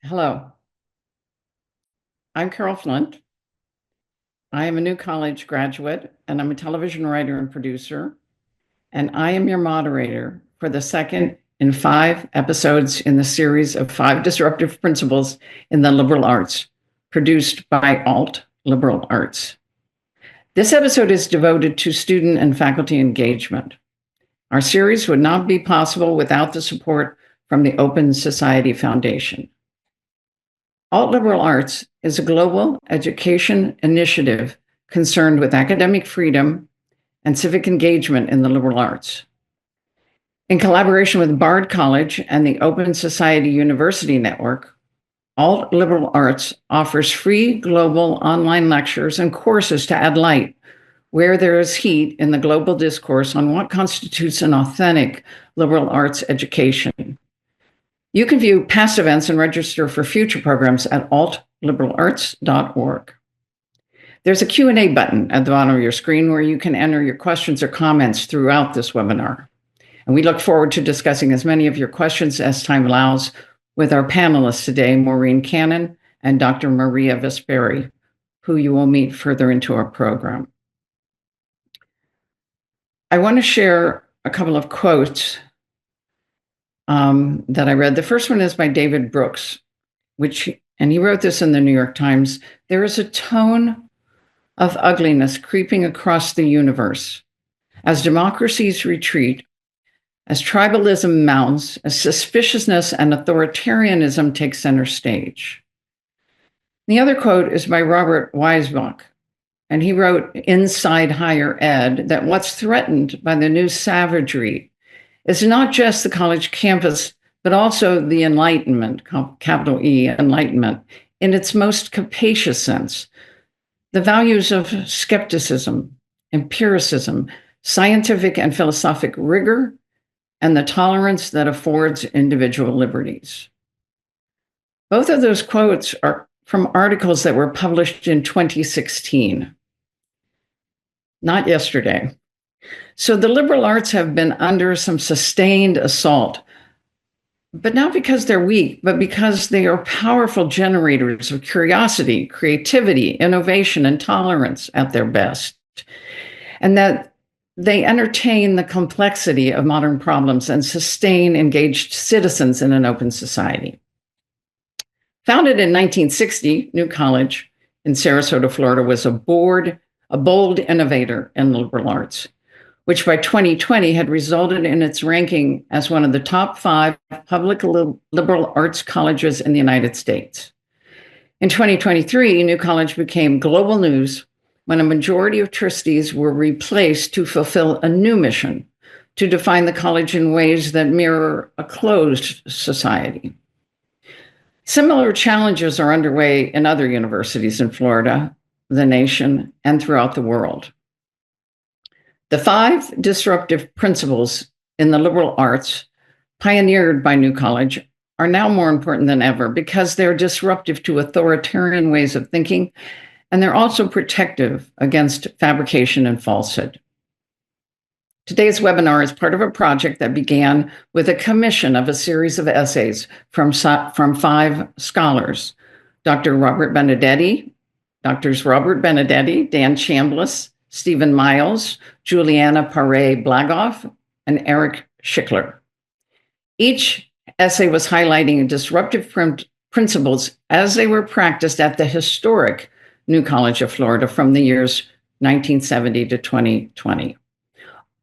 Hello, I'm Carol Flint. I am a new college graduate and I'm a television writer and producer. And I am your moderator for the second in 5 episodes in the series of 5 disruptive principles in the liberal arts, produced by Alt Liberal Arts. This episode is devoted to student and faculty engagement. Our series would not be possible without the support from the Open Society Foundation. Alt Liberal Arts is a global education initiative concerned with academic freedom and civic engagement in the liberal arts. In collaboration with Bard College and the Open Society University Network, Alt Liberal Arts offers free global online lectures and courses to add light where there is heat in the global discourse on what constitutes an authentic liberal arts education. You can view past events and register for future programs at altliberalarts.org. There's a Q&A button at the bottom of your screen where you can enter your questions or comments throughout this webinar. And we look forward to discussing as many of your questions as time allows with our panelists today, Maureen Cannon and Dr. Maria Vesperi, who you will meet further into our program. I want to share a couple of quotes that I read. The first one is by David Brooks, and he wrote this in the New York Times. There is a tone of ugliness creeping across the universe as democracies retreat, as tribalism mounts, as suspiciousness and authoritarianism take center stage. The other quote is by Robert Weisbach, and he wrote Inside Higher Ed that what's threatened by the new savagery is not just the college campus, but also the Enlightenment, capital E, Enlightenment, in its most capacious sense. The values of skepticism, empiricism, scientific and philosophic rigor, and the tolerance that affords individual liberties. Both of those quotes are from articles that were published in 2016, not yesterday. So the liberal arts have been under some sustained assault, but not because they're weak, but because they are powerful generators of curiosity, creativity, innovation, and tolerance at their best, and that they entertain the complexity of modern problems and sustain engaged citizens in an open society. Founded in 1960, New College in Sarasota, Florida, was a bold innovator in the liberal arts, which by 2020 had resulted in its ranking as one of the top 5 public liberal arts colleges in the United States. In 2023, New College became global news when a majority of trustees were replaced to fulfill a new mission, to define the college in ways that mirror a closed society. Similar challenges are underway in other universities in Florida, the nation, and throughout the world. The 5 disruptive principles in the liberal arts, pioneered by New College, are now more important than ever because they're disruptive to authoritarian ways of thinking, and they're also protective against fabrication and falsehood. Today's webinar is part of a project that began with a commission of a series of essays from 5 scholars, Doctors Robert Benedetti, Dan Chambliss, Stephen Miles, Juliana Paré-Blagoff, and Eric Schickler. Each essay was highlighting disruptive principles as they were practiced at the historic New College of Florida from the years 1970 to 2020.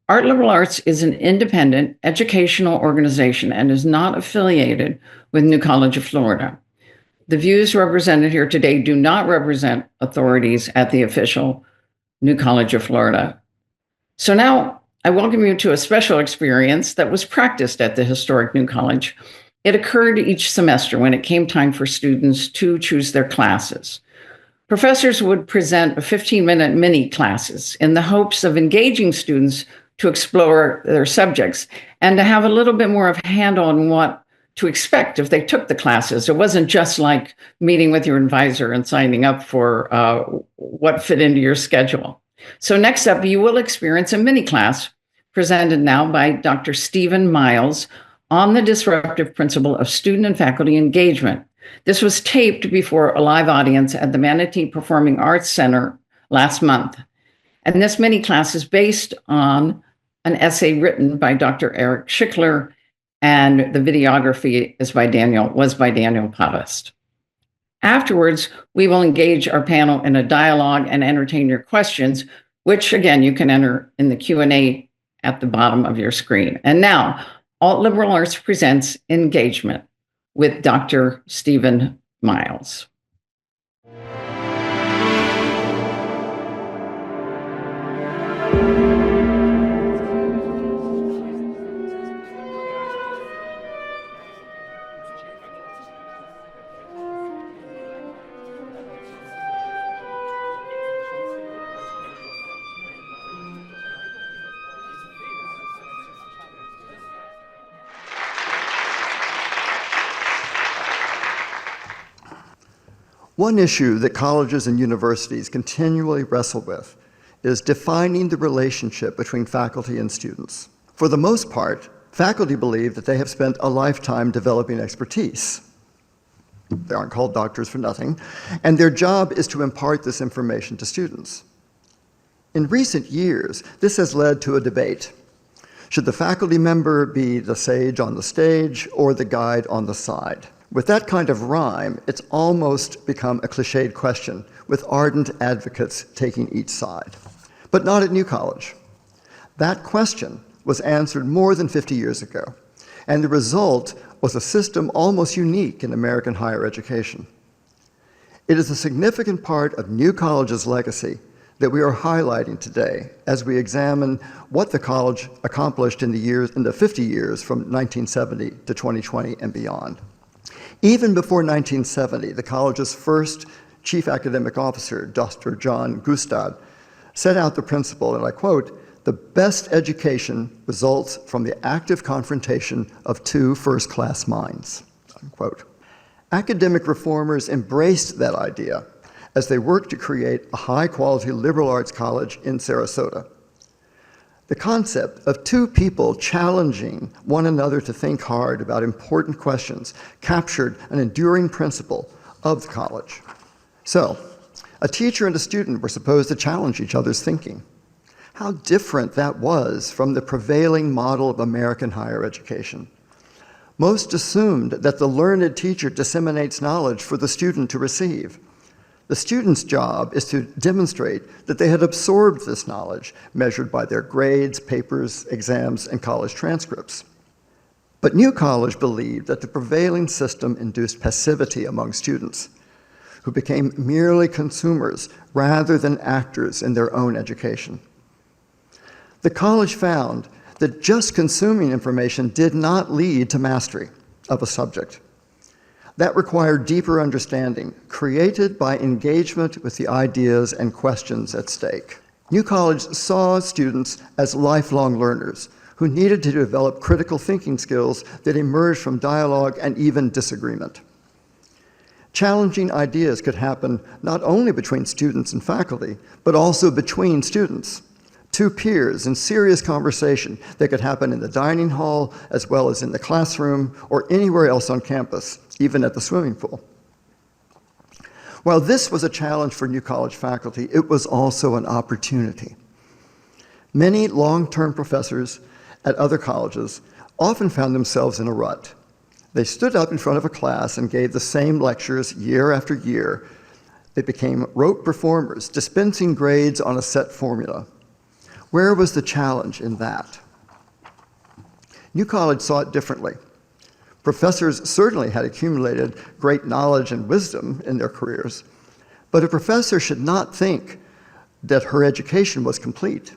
Alt Liberal Arts is an independent educational organization and is not affiliated with New College of Florida. The views represented here today do not represent authorities at the official New College of Florida. So now I welcome you to a special experience that was practiced at the historic New College. It occurred each semester when it came time for students to choose their classes. Professors would present 15-minute mini classes in the hopes of engaging students to explore their subjects and to have a little bit more of a handle on what to expect if they took the classes. It wasn't just like meeting with your advisor and signing up for what fit into your schedule. So next up, you will experience a mini class presented now by Dr. Stephen Miles on the disruptive principle of student and faculty engagement This was taped before a live audience at the Manatee Performing Arts Center last month. And this mini class is based on an essay written by Dr. Eric Schickler, and the videography was by Daniel Pavest. Afterwards, we will engage our panel in a dialogue and entertain your questions, which again, you can enter in the Q&A at the bottom of your screen. And now, Alt Liberal Arts presents Engagement with Dr. Stephen Miles. One issue that colleges and universities continually wrestle with is defining the relationship between faculty and students. For the most part, faculty believe that they have spent a lifetime developing expertise. They aren't called doctors for nothing, and their job is to impart this information to students. In recent years, this has led to a debate. Should the faculty member be the sage on the stage or the guide on the side? With that kind of rhyme, it's almost become a cliched question, with ardent advocates taking each side. But not at New College. That question was answered more than 50 years ago, and the result was a system almost unique in American higher education. It is a significant part of New College's legacy that we are highlighting today as we examine what the college accomplished in the 50 years from 1970 to 2020 and beyond. Even before 1970, the college's first chief academic officer, Dr. John Gustad, set out the principle, and I quote, "The best education results from the active confrontation of two first-class minds," unquote. Academic reformers embraced that idea as they worked to create a high-quality liberal arts college in Sarasota. The concept of two people challenging one another to think hard about important questions captured an enduring principle of the college. So, a teacher and a student were supposed to challenge each other's thinking. How different that was from the prevailing model of American higher education. Most assumed that the learned teacher disseminates knowledge for the student to receive. The student's job is to demonstrate that they had absorbed this knowledge, measured by their grades, papers, exams, and college transcripts. But New College believed that the prevailing system induced passivity among students, who became merely consumers rather than actors in their own education. The college found that just consuming information did not lead to mastery of a subject. That required deeper understanding, created by engagement with the ideas and questions at stake. New College saw students as lifelong learners who needed to develop critical thinking skills that emerged from dialogue and even disagreement. Challenging ideas could happen not only between students and faculty, but also between students. Two peers in serious conversation that could happen in the dining hall as well as in the classroom or anywhere else on campus, even at the swimming pool. While this was a challenge for New College faculty, it was also an opportunity. Many long-term professors at other colleges often found themselves in a rut. They stood up in front of a class and gave the same lectures year after year. They became rote performers, dispensing grades on a set formula. Where was the challenge in that? New College saw it differently. Professors certainly had accumulated great knowledge and wisdom in their careers, but a professor should not think that her education was complete.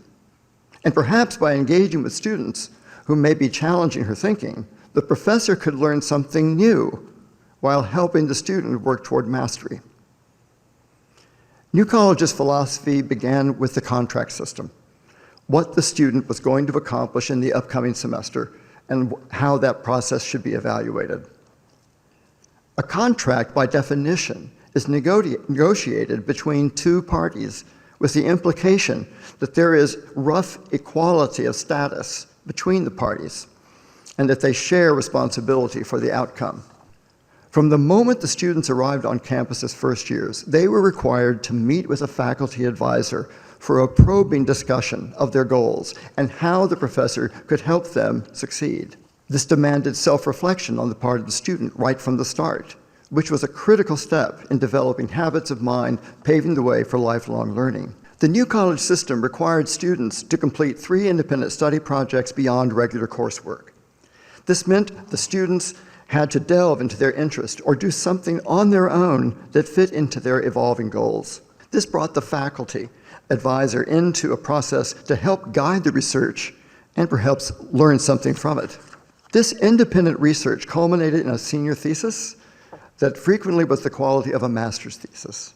And perhaps by engaging with students who may be challenging her thinking, the professor could learn something new while helping the student work toward mastery. New College's philosophy began with the contract system, what the student was going to accomplish in the upcoming semester, and how that process should be evaluated. A contract, by definition, is negotiated between two parties with the implication that there is rough equality of status between the parties and that they share responsibility for the outcome. From the moment the students arrived on campus as first years, they were required to meet with a faculty advisor for a probing discussion of their goals and how the professor could help them succeed. This demanded self-reflection on the part of the student right from the start, which was a critical step in developing habits of mind, paving the way for lifelong learning. The new college system required students to complete 3 independent study projects beyond regular coursework. This meant the students had to delve into their interest or do something on their own that fit into their evolving goals. This brought the faculty advisor into a process to help guide the research and perhaps learn something from it. This independent research culminated in a senior thesis that frequently was the quality of a master's thesis.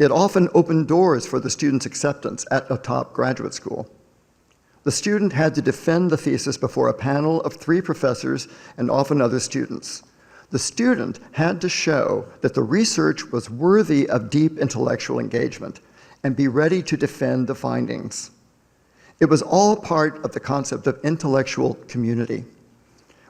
It often opened doors for the student's acceptance at a top graduate school. The student had to defend the thesis before a panel of 3 professors and often other students. The student had to show that the research was worthy of deep intellectual engagement and be ready to defend the findings. It was all part of the concept of intellectual community,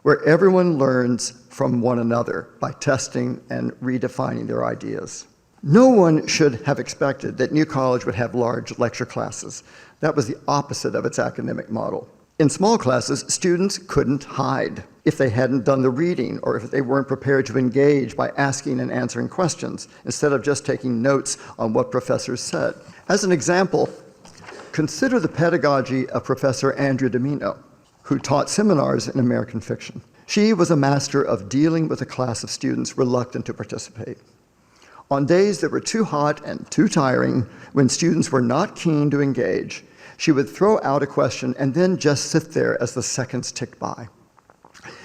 where everyone learns from one another by testing and redefining their ideas. No one should have expected that New College would have large lecture classes. That was the opposite of its academic model. In small classes, students couldn't hide if they hadn't done the reading or if they weren't prepared to engage by asking and answering questions instead of just taking notes on what professors said. As an example, consider the pedagogy of Professor Andrea Domino, who taught seminars in American fiction. She was a master of dealing with a class of students reluctant to participate. On days that were too hot and too tiring, when students were not keen to engage, she would throw out a question and then just sit there as the seconds ticked by.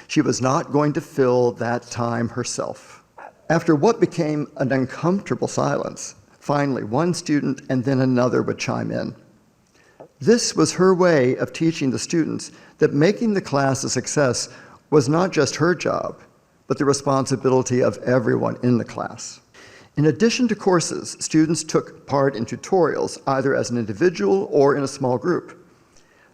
She was not going to fill that time herself. After what became an uncomfortable silence, finally one student and then another would chime in. This was her way of teaching the students that making the class a success was not just her job, but the responsibility of everyone in the class. In addition to courses, students took part in tutorials, either as an individual or in a small group.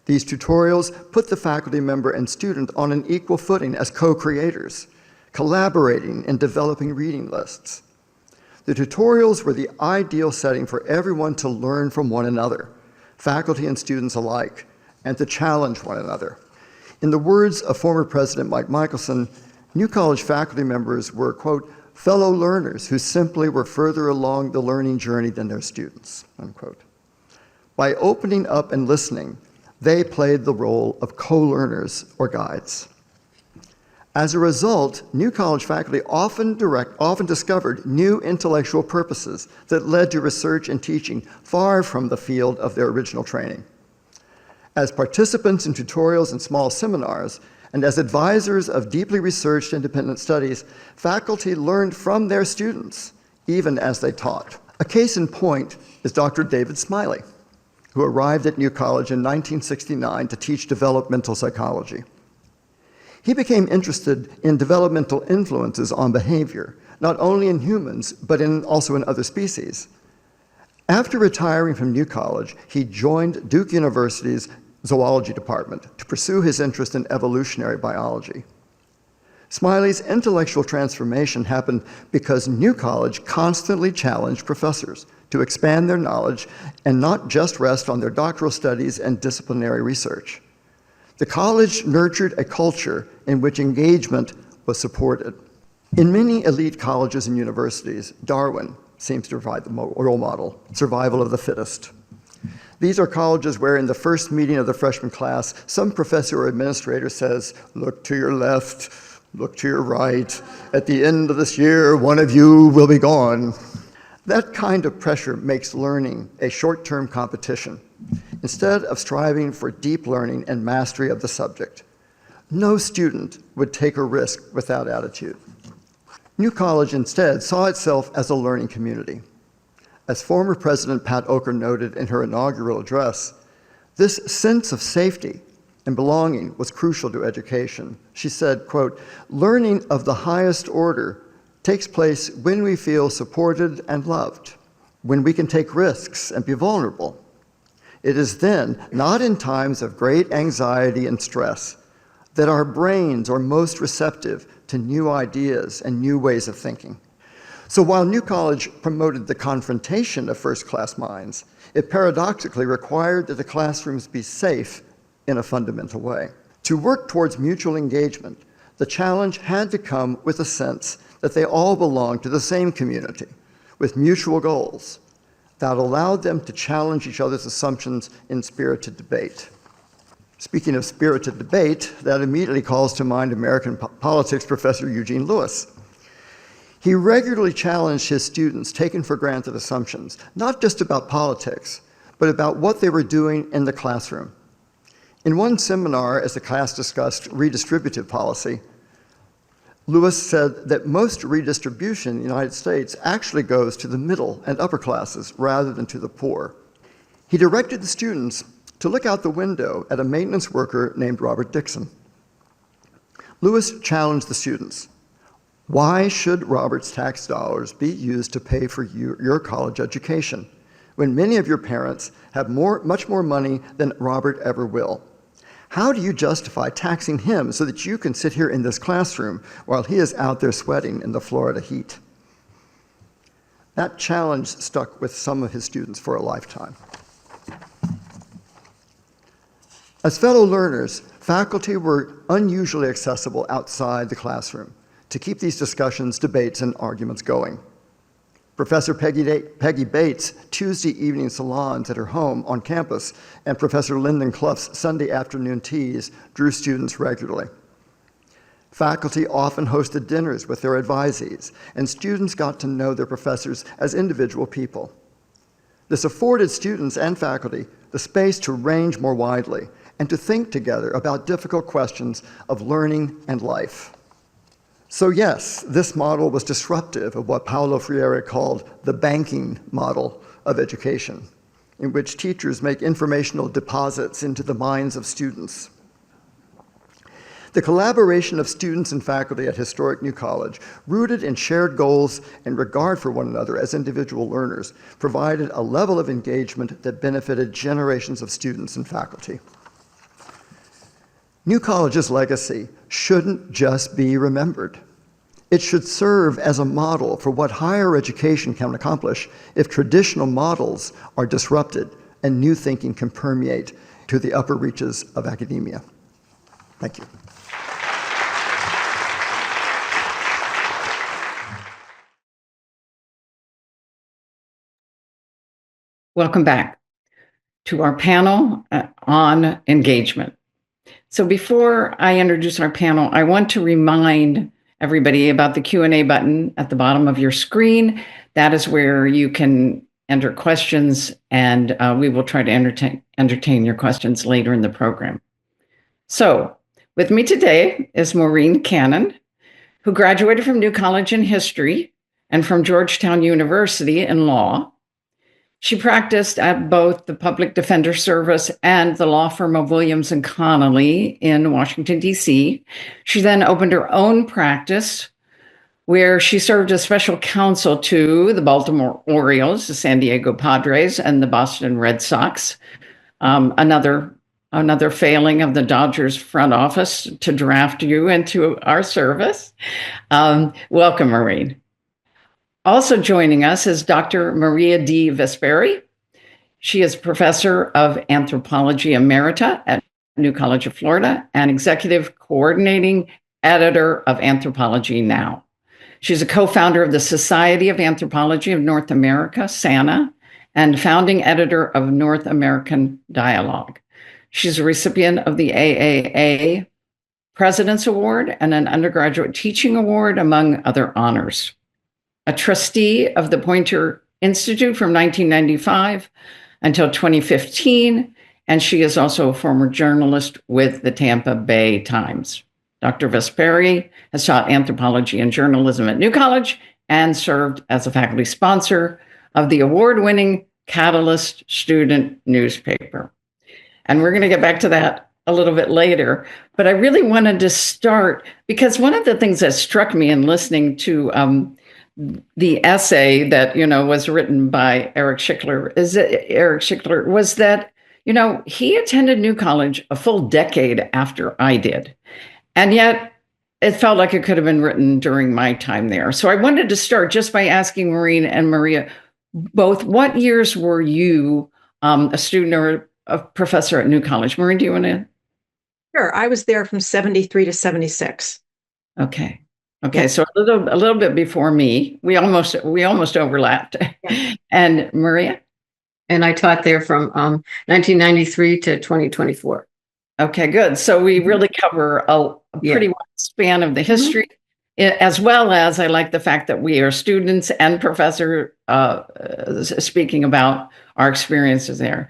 These tutorials put the faculty member and student on an equal footing as co-creators, collaborating in developing reading lists. The tutorials were the ideal setting for everyone to learn from one another, faculty and students alike, and to challenge one another. In the words of former President Mike Michelson, New College faculty members were, quote, fellow learners who simply were further along the learning journey than their students, unquote. By opening up and listening, they played the role of co-learners or guides. As a result, New College faculty often discovered new intellectual purposes that led to research and teaching far from the field of their original training. As participants in tutorials and small seminars, and as advisors of deeply researched independent studies, faculty learned from their students, even as they taught. A case in point is Dr. David Smiley, who arrived at New College in 1969 to teach developmental psychology. He became interested in developmental influences on behavior, not only in humans, but also in other species. After retiring from New College, he joined Duke University's zoology department to pursue his interest in evolutionary biology. Smiley's intellectual transformation happened because New College constantly challenged professors to expand their knowledge and not just rest on their doctoral studies and disciplinary research. The college nurtured a culture in which engagement was supported. In many elite colleges and universities, Darwin seems to provide the role model, survival of the fittest. These are colleges where in the first meeting of the freshman class, some professor or administrator says, look to your left, look to your right. At the end of this year, one of you will be gone. That kind of pressure makes learning a short-term competition, instead of striving for deep learning and mastery of the subject. No student would take a risk with that attitude. New College instead saw itself as a learning community. As former President Pat Oker noted in her inaugural address, this sense of safety and belonging was crucial to education. She said, quote, learning of the highest order takes place when we feel supported and loved, when we can take risks and be vulnerable. It is then, not in times of great anxiety and stress, that our brains are most receptive to new ideas and new ways of thinking. So while New College promoted the confrontation of first-class minds, it paradoxically required that the classrooms be safe in a fundamental way. To work towards mutual engagement, the challenge had to come with a sense that they all belonged to the same community, with mutual goals that allowed them to challenge each other's assumptions in spirited debate. Speaking of spirited debate, that immediately calls to mind American politics professor Eugene Lewis. He regularly challenged his students' taken for granted assumptions, not just about politics, but about what they were doing in the classroom. In one seminar, as the class discussed redistributive policy, Lewis said that most redistribution in the United States actually goes to the middle and upper classes rather than to the poor. He directed the students to look out the window at a maintenance worker named Robert Dixon. Lewis challenged the students. Why should Robert's tax dollars be used to pay for your college education when many of your parents have much more money than Robert ever will? How do you justify taxing him so that you can sit here in this classroom while he is out there sweating in the Florida heat? That challenge stuck with some of his students for a lifetime. As fellow learners, faculty were unusually accessible outside the classroom to keep these discussions, debates, and arguments going. Professor Peggy Bates' Tuesday evening salons at her home on campus and Professor Lyndon Clough's Sunday afternoon teas drew students regularly. Faculty often hosted dinners with their advisees, and students got to know their professors as individual people. This afforded students and faculty the space to range more widely and to think together about difficult questions of learning and life. So yes, this model was disruptive of what Paulo Freire called the banking model of education, in which teachers make informational deposits into the minds of students. The collaboration of students and faculty at historic New College, rooted in shared goals and regard for one another as individual learners, provided a level of engagement that benefited generations of students and faculty. New College's legacy shouldn't just be remembered. It should serve as a model for what higher education can accomplish if traditional models are disrupted and new thinking can permeate to the upper reaches of academia. Thank you. Welcome back to our panel on engagement. So before I introduce our panel, I want to remind everybody about the Q&A button at the bottom of your screen. That is where you can enter questions, and we will try to entertain your questions later in the program. So with me today is Maureen Cannon, who graduated from New College in history and from Georgetown University in law. She practiced at both the Public Defender Service and the law firm of Williams and Connolly in Washington, D.C. She then opened her own practice where she served as special counsel to the Baltimore Orioles, the San Diego Padres, and the Boston Red Sox. Another failing of the Dodgers front office to draft you into our service. Welcome, Maureen. Also joining us is Dr. Maria D. Vesperi. She is professor of anthropology emerita at New College of Florida and executive coordinating editor of Anthropology Now. She's a co-founder of the Society of Anthropology of North America, SANA, and founding editor of North American Dialogue. She's a recipient of the AAA President's Award and an undergraduate teaching award, among other honors. A trustee of the Poynter Institute from 1995 until 2015, and she is also a former journalist with the Tampa Bay Times. Dr. Vesperi has taught anthropology and journalism at New College and served as a faculty sponsor of the award-winning Catalyst student newspaper. And we're going to get back to that a little bit later, but I really wanted to start because one of the things that struck me in listening to the essay that, was written by Eric Schickler was that, He attended New College a full decade after I did. And yet it felt like it could have been written during my time there. So I wanted to start just by asking Maureen and Maria both, what years were you a student or a professor at New College? Maureen, do you want to? Sure. I was there from 73 to 76. Okay. Okay. So a little bit before me. We almost overlapped. Yeah. And Maria? And I taught there from 1993 to 2024. Okay, good. So we really cover a pretty wide span of the history, as well as I like the fact that we are students and professor speaking about our experiences there.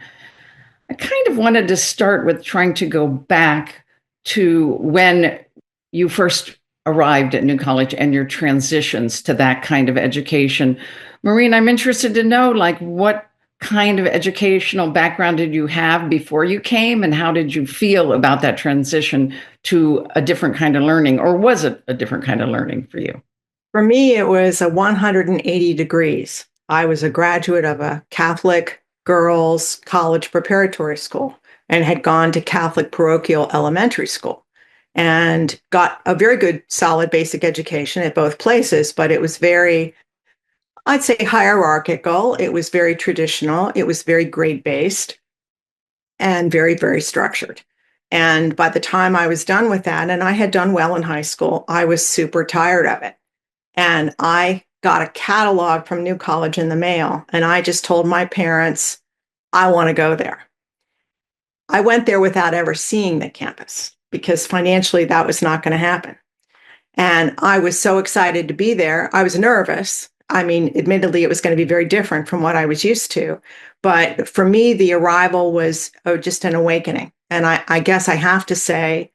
I kind of wanted to start with trying to go back to when you first arrived at New College and your transitions to that kind of education. Maureen, I'm interested to know, like, what kind of educational background did you have before you came, and how did you feel about that transition to a different kind of learning, or was it a different kind of learning for you? For me, it was a 180 degrees. I was a graduate of a Catholic girls' college preparatory school and had gone to Catholic parochial elementary school and got a very good, solid basic education at both places, but it was very, I'd say, hierarchical. It was very traditional. It was very grade-based and very, very structured. And by the time I was done with that, and I had done well in high school, I was super tired of it. And I got a catalog from New College in the mail, and I just told my parents, I want to go there. I went there without ever seeing the campus because financially that was not going to happen. And I was so excited to be there. I was nervous. I mean, admittedly, it was going to be very different from what I was used to. But for me, the arrival was just an awakening. And I guess I have to say,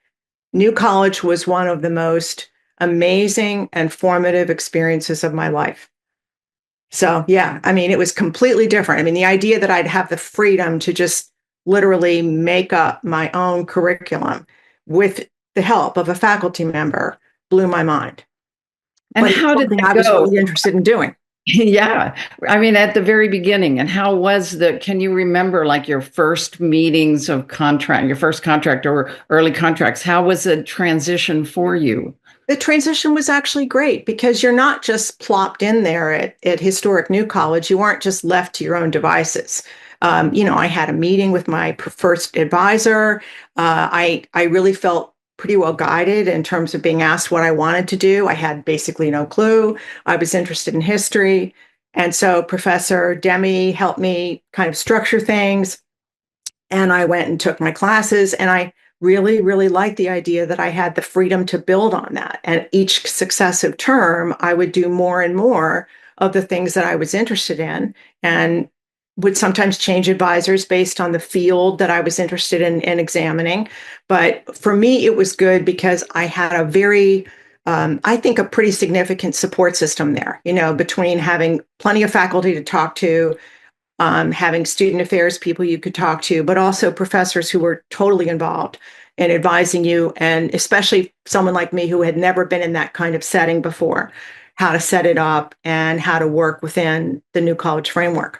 New College was one of the most amazing and formative experiences of my life. So, yeah, I mean, it was completely different. I mean, the idea that I'd have the freedom to just literally make up my own curriculum with the help of a faculty member blew my mind. And how did I was really interested in doing? Yeah. I mean, at the very beginning, and how was can you remember like your first meetings of contract, your first contract or early contracts? How was the transition for you? The transition was actually great because you're not just plopped in there at historic New College. You weren't just left to your own devices. I had a meeting with my first advisor. I really felt pretty well guided in terms of being asked what I wanted to do. I had basically no clue. I was interested in history. And so Professor Demi helped me kind of structure things. And I went and took my classes, and I really, really liked the idea that I had the freedom to build on that. And each successive term, I would do more and more of the things that I was interested in, and would sometimes change advisors based on the field that I was interested in examining. But for me, it was good because I had a very, I think, a pretty significant support system there, between having plenty of faculty to talk to, having student affairs people you could talk to, but also professors who were totally involved in advising you, and especially someone like me who had never been in that kind of setting before, how to set it up and how to work within the New College framework.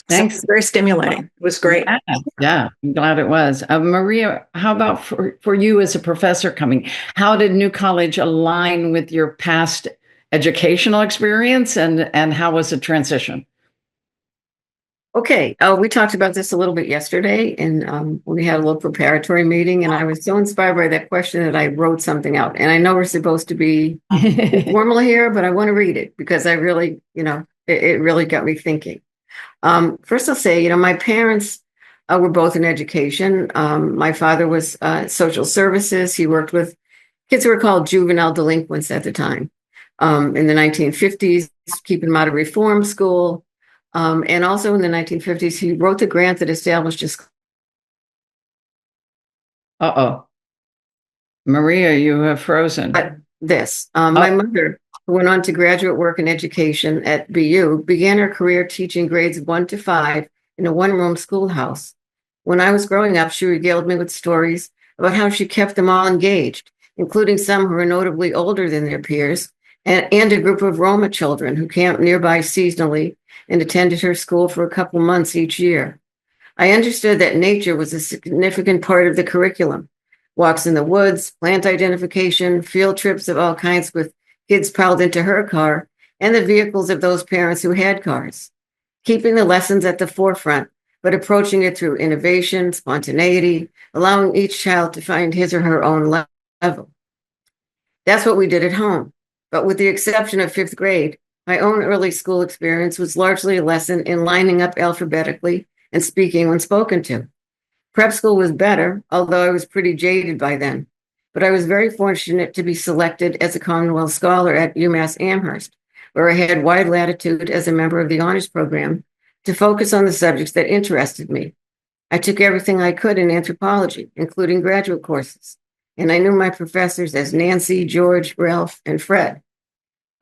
Thanks. So it was very stimulating. It was great. Yeah, I'm glad it was. Maria, how about for you as a professor coming? How did New College align with your past educational experience, and how was the transition? Okay, we talked about this a little bit yesterday, and we had a little preparatory meeting, and I was so inspired by that question that I wrote something out. And I know we're supposed to be formal here, but I want to read it because I really, it really got me thinking. First, I'll say, my parents were both in education. My father was social services. He worked with kids who were called juvenile delinquents at the time in the 1950s, keeping them out of reform school. And also in the 1950s, he wrote the grant that established his. Uh-oh. Maria, you have frozen. My mother, who went on to graduate work in education at BU, began her career teaching grades 1 to 5 in a one-room schoolhouse. When I was growing up, she regaled me with stories about how she kept them all engaged, including some who were notably older than their peers, and a group of Roma children who camped nearby seasonally and attended her school for a couple months each year. I understood that nature was a significant part of the curriculum. Walks in the woods, plant identification, field trips of all kinds with kids piled into her car, and the vehicles of those parents who had cars. Keeping the lessons at the forefront, but approaching it through innovation, spontaneity, allowing each child to find his or her own level. That's what we did at home. But with the exception of fifth grade, my own early school experience was largely a lesson in lining up alphabetically and speaking when spoken to. Prep school was better, although I was pretty jaded by then. But I was very fortunate to be selected as a Commonwealth Scholar at UMass Amherst, where I had wide latitude as a member of the honors program to focus on the subjects that interested me. I took everything I could in anthropology, including graduate courses, and I knew my professors as Nancy, George, Ralph, and Fred.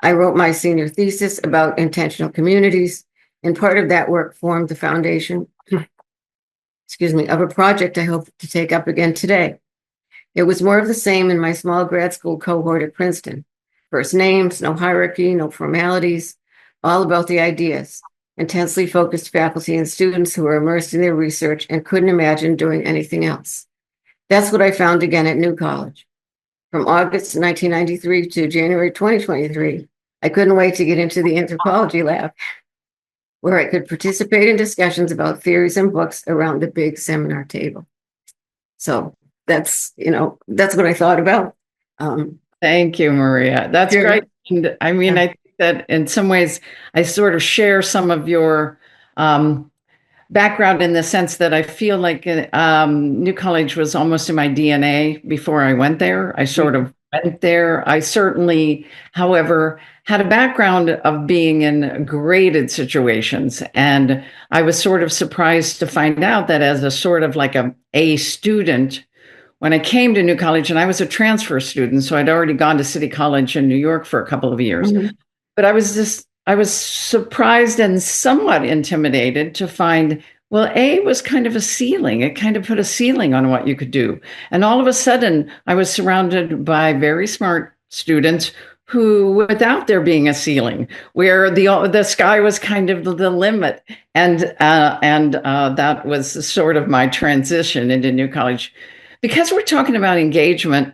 I wrote my senior thesis about intentional communities, and part of that work formed the foundation, of a project I hope to take up again today. It was more of the same in my small grad school cohort at Princeton. First names, no hierarchy, no formalities, all about the ideas. Intensely focused faculty and students who were immersed in their research and couldn't imagine doing anything else. That's what I found again at New College. From August 1993 to January 2023, I couldn't wait to get into the anthropology lab, where I could participate in discussions about theories and books around the big seminar table. So that's what I thought about. Thank you, Maria. That's Sure. great. And I mean, I think that in some ways I sort of share some of your background in the sense that I feel like New College was almost in my DNA before I went there. I sort of went there. I certainly, however, had a background of being in graded situations. And I was sort of surprised to find out that as a sort of like a student, when I came to New College, and I was a transfer student, so I'd already gone to City College in New York for a couple of years. Mm-hmm. But I was surprised and somewhat intimidated to find, well, A was kind of a ceiling. It kind of put a ceiling on what you could do. And all of a sudden, I was surrounded by very smart students who, without there being a ceiling, where the sky was kind of the limit. And that was sort of my transition into New College. Because we're talking about engagement,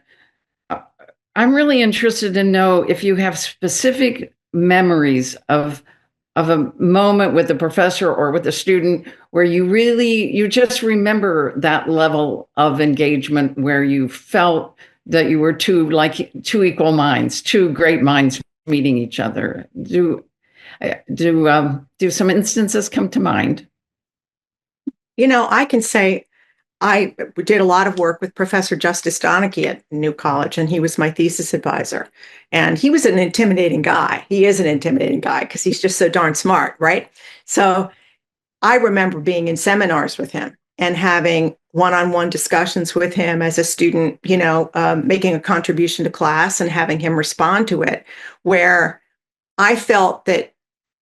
I'm really interested to know if you have specific memories of a moment with a professor or with a student where you just remember that level of engagement where you felt that you were two equal minds, two great minds meeting each other. Do some instances come to mind? I can say I did a lot of work with Professor Justice Donachie at New College, and he was my thesis advisor. And he was an intimidating guy. He is an intimidating guy because he's just so darn smart, right? So I remember being in seminars with him and having one-on-one discussions with him as a student, making a contribution to class and having him respond to it, where I felt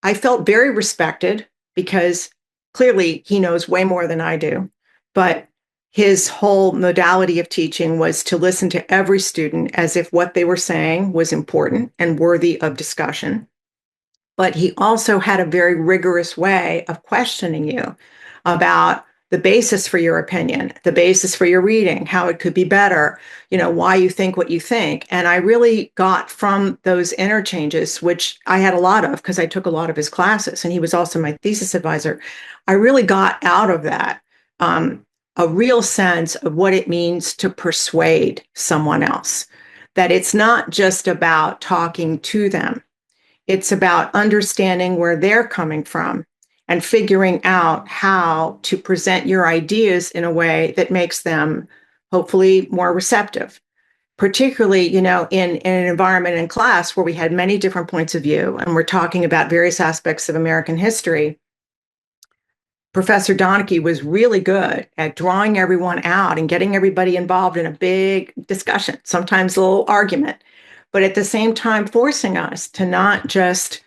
very respected because clearly he knows way more than I do. But his whole modality of teaching was to listen to every student as if what they were saying was important and worthy of discussion. But he also had a very rigorous way of questioning you about the basis for your opinion, the basis for your reading, how it could be better, why you think what you think. And I really got from those interchanges, which I had a lot of because I took a lot of his classes, and he was also my thesis advisor. I really got out of that a real sense of what it means to persuade someone else, that it's not just about talking to them. It's about understanding where they're coming from and figuring out how to present your ideas in a way that makes them hopefully more receptive, particularly, in an environment in class where we had many different points of view and we're talking about various aspects of American history. Professor Donachie was really good at drawing everyone out and getting everybody involved in a big discussion, sometimes a little argument, but at the same time forcing us to not just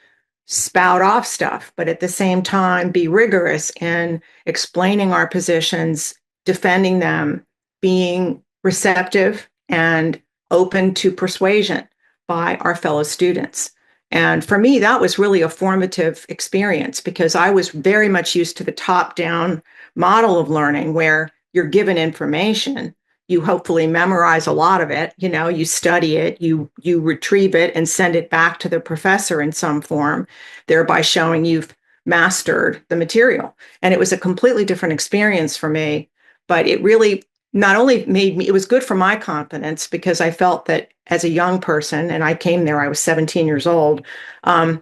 spout off stuff, but at the same time be rigorous in explaining our positions, defending them, being receptive and open to persuasion by our fellow students. And for me, that was really a formative experience because I was very much used to the top-down model of learning where you're given information, you hopefully memorize a lot of it, you study it, you retrieve it and send it back to the professor in some form, thereby showing you've mastered the material. And it was a completely different experience for me, but it really not only made me, it was good for my confidence because I felt that as a young person, and I came there, I was 17 years old. It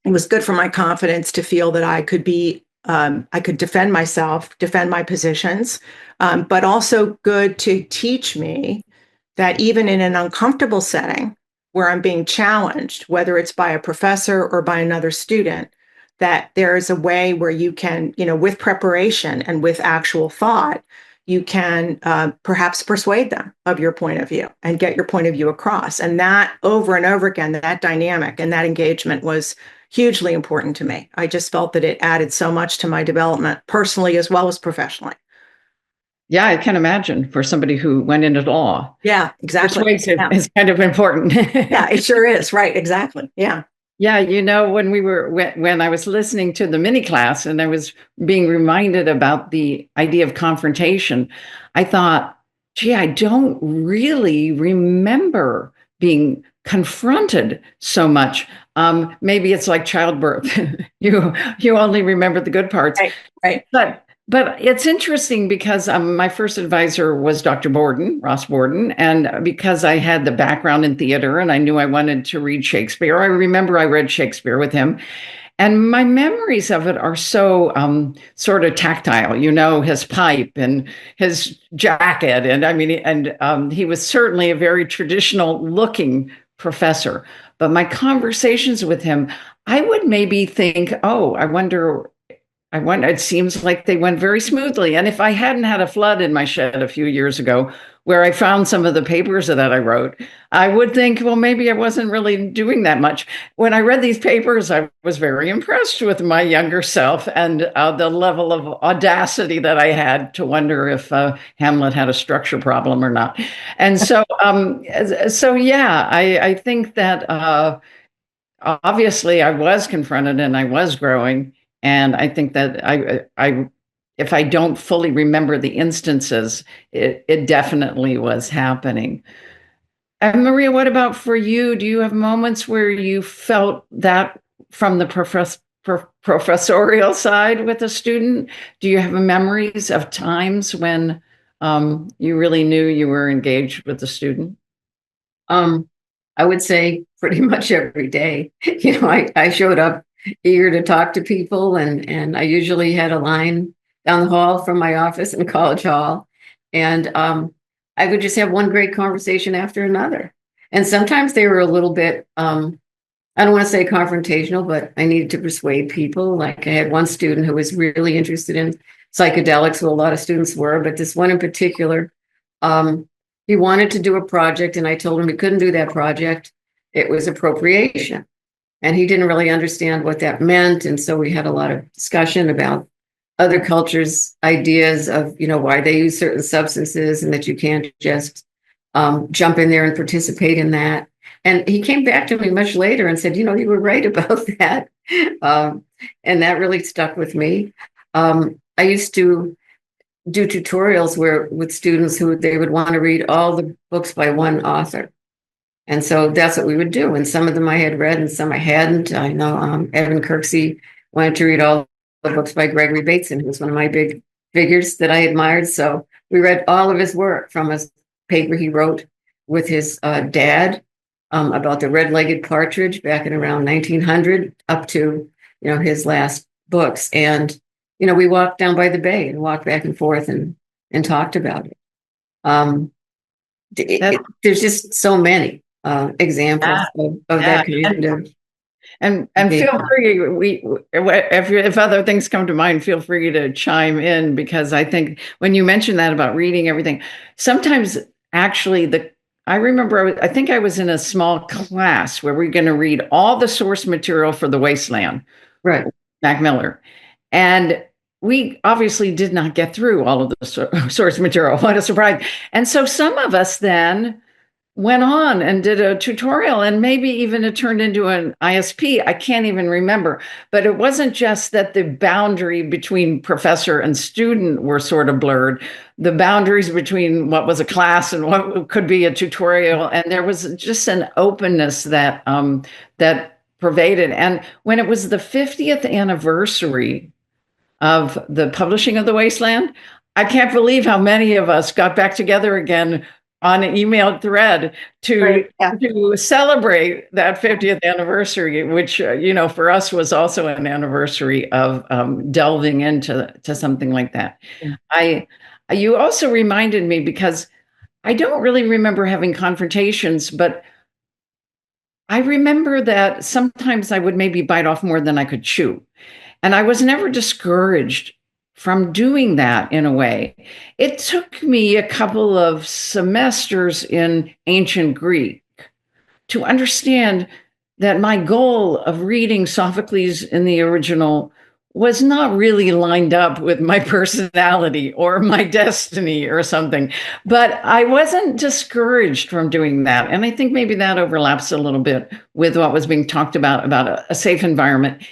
was good for my confidence to feel that I could defend myself, defend my positions, but also good to teach me that even in an uncomfortable setting where I'm being challenged, whether it's by a professor or by another student, that there is a way where you can, with preparation and with actual thought, you can perhaps persuade them of your point of view and get your point of view across. And that over and over again, that dynamic and that engagement was hugely important to me. I just felt that it added so much to my development personally as well as professionally. Yeah, I can imagine for somebody who went into law. Yeah, exactly. Persuasive is kind of important. Yeah, it sure is. Right, exactly. Yeah. Yeah, when I was listening to the mini class and I was being reminded about the idea of confrontation, I thought, gee, I don't really remember being confronted so much. Maybe it's like childbirth. You only remember the good parts. Right. But it's interesting because my first advisor was Dr. Borden, Ross Borden, and because I had the background in theater and I knew I wanted to read Shakespeare, I remember I read Shakespeare with him. And my memories of it are so sort of tactile, his pipe and his jacket. And he was certainly a very traditional looking professor. But my conversations with him, I would maybe think, oh, I wonder, it seems like they went very smoothly. And if I hadn't had a flood in my shed a few years ago, where I found some of the papers that I wrote, I would think, well, maybe I wasn't really doing that much. When I read these papers, I was very impressed with my younger self and the level of audacity that I had to wonder if Hamlet had a structure problem or not. And so yeah, I think that obviously I was confronted and I was growing. And I think that if I don't fully remember the instances, it definitely was happening. And Maria, what about for you? Do you have moments where you felt that from the professorial side with a student? Do you have memories of times when you really knew you were engaged with the student? I would say pretty much every day. I showed up eager to talk to people, and I usually had a line down the hall from my office in College Hall, and I would just have one great conversation after another. And sometimes they were a little bit, I don't want to say confrontational, but I needed to persuade people. Like I had one student who was really interested in psychedelics, well, a lot of students were, but this one in particular, he wanted to do a project, and I told him he couldn't do that project. It was appropriation. And he didn't really understand what that meant. And so we had a lot of discussion about other cultures' ideas of, why they use certain substances and that you can't just jump in there and participate in that. And he came back to me much later and said, you were right about that. And that really stuck with me. I used to do tutorials with students who they would want to read all the books by one author. And so that's what we would do. And some of them I had read and some I hadn't. I know Evan Kirksey wanted to read all the books by Gregory Bateson, who was one of my big figures that I admired. So we read all of his work from a paper he wrote with his dad about the red-legged partridge back in around 1900 up to, his last books. And, we walked down by the bay and walked back and forth and talked about it. There's just so many examples of that kind of. And feel free, if other things come to mind, feel free to chime in, because I think when you mentioned that about reading everything, sometimes actually I remember, I think I was in a small class where we're going to read all the source material for The Wasteland, right? Mac Miller. And we obviously did not get through all of the source material. What a surprise. And so some of us then went on and did a tutorial, and maybe even it turned into an ISP. I can't even remember. But it wasn't just that the boundary between professor and student were sort of blurred. The boundaries between what was a class and what could be a tutorial, and there was just an openness that that pervaded. And when it was the 50th anniversary of the publishing of The Wasteland, I can't believe how many of us got back together again on an email thread to celebrate that 50th anniversary, which for us was also an anniversary of delving into something like that. Yeah. You also reminded me, because I don't really remember having confrontations, but I remember that sometimes I would maybe bite off more than I could chew. And I was never discouraged from doing that in a way. It took me a couple of semesters in ancient Greek to understand that my goal of reading Sophocles in the original was not really lined up with my personality or my destiny or something. But I wasn't discouraged from doing that. And I think maybe that overlaps a little bit with what was being talked about a safe environment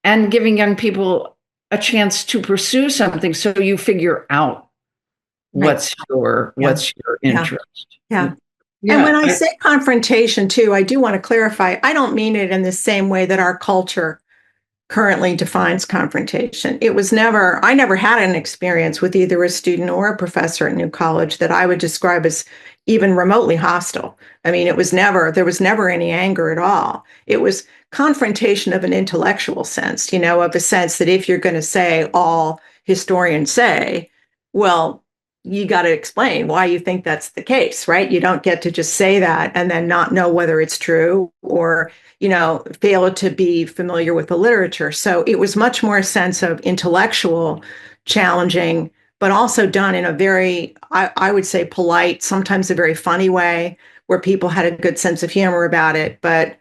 and giving young people a chance to pursue something, so you figure out what's your interest. Yeah. And when I say confrontation too, I do want to clarify, I don't mean it in the same way that our culture currently defines confrontation. I never had an experience with either a student or a professor at New College that I would describe as even remotely hostile. I mean, there was never any anger at all. It was confrontation of an intellectual sense, of a sense that if you're going to say all historians say, well, you got to explain why you think that's the case, right? You don't get to just say that and then not know whether it's true, or fail to be familiar with the literature. So it was much more a sense of intellectual challenging, but also done in a very, I would say, polite, sometimes a very funny way, where people had a good sense of humor about it, but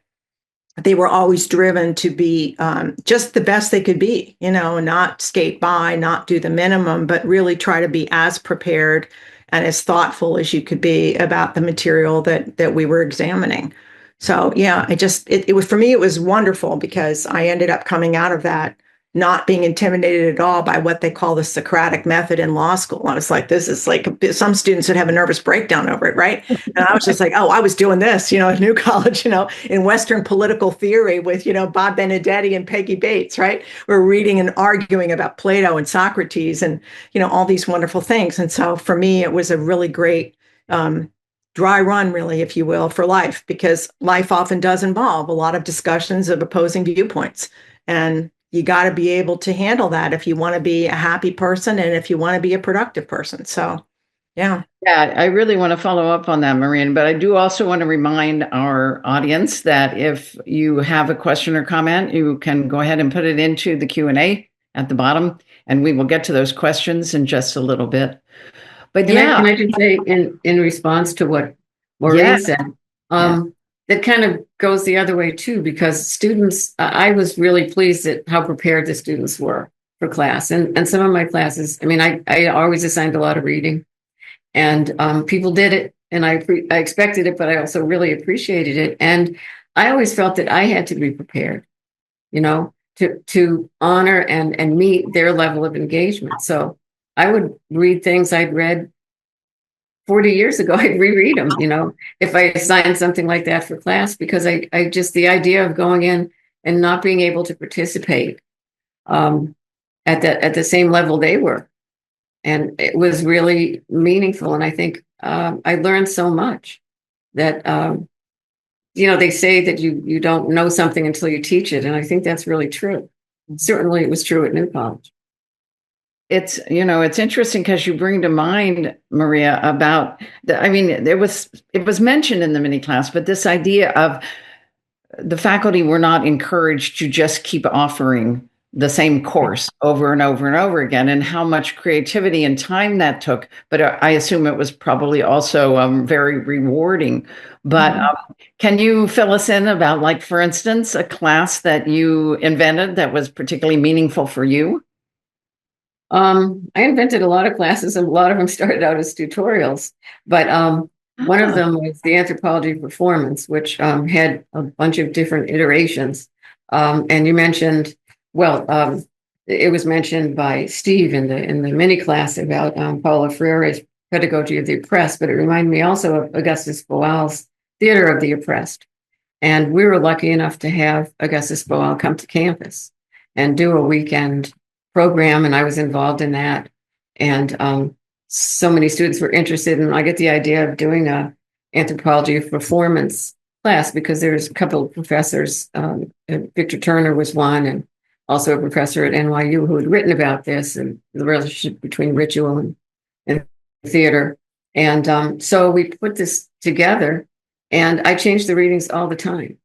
they were always driven to be just the best they could be, not skate by, not do the minimum, but really try to be as prepared and as thoughtful as you could be about the material that we were examining. So yeah, it was, for me, it was wonderful, because I ended up coming out of that not being intimidated at all by what they call the Socratic method in law school. I was like, this is like, some students would have a nervous breakdown over it, right? And I was just like, oh, I was doing this, at New College, in Western political theory with, Bob Benedetti and Peggy Bates, right? We're reading and arguing about Plato and Socrates and, all these wonderful things. And so for me, it was a really great dry run, really, if you will, for life, because life often does involve a lot of discussions of opposing viewpoints. And you got to be able to handle that if you want to be a happy person and if you want to be a productive person. So, yeah. Yeah, I really want to follow up on that, Maureen, but I do also want to remind our audience that if you have a question or comment, you can go ahead and put it into the Q&A at the bottom, and we will get to those questions in just a little bit. But can I just say, in response to what Maureen said, that kind of goes the other way too, because students, I was really pleased at how prepared the students were for class. And some of my classes, I mean, I always assigned a lot of reading, and people did it, and I expected it, but I also really appreciated it. And I always felt that I had to be prepared, to honor and meet their level of engagement. So I would read things I'd read 40 years ago. I'd reread them, if I assigned something like that for class, because I just, the idea of going in and not being able to participate at the same level they were. And it was really meaningful. And I think I learned so much that, they say that you don't know something until you teach it. And I think that's really true. Certainly it was true at New College. It's interesting, because you bring to mind, Maria, about it was mentioned in the mini class, but this idea of the faculty were not encouraged to just keep offering the same course over and over and over again, and how much creativity and time that took. But I assume it was probably also very rewarding. But can you fill us in about, like, for instance, a class that you invented that was particularly meaningful for you? I invented a lot of classes, and a lot of them started out as tutorials. But One of them was the anthropology of performance, which had a bunch of different iterations. And you mentioned, well, it was mentioned by Steve in the mini class about Paulo Freire's Pedagogy of the Oppressed, but it reminded me also of Augustus Boal's Theater of the Oppressed. And we were lucky enough to have Augustus Boal come to campus and do a weekend program, and I was involved in that. And so many students were interested, and I get the idea of doing a anthropology of performance class because there's a couple of professors. Victor Turner was one, and also a professor at NYU who had written about this and the relationship between ritual and theater. And so we put this together, and I changed the readings all the time.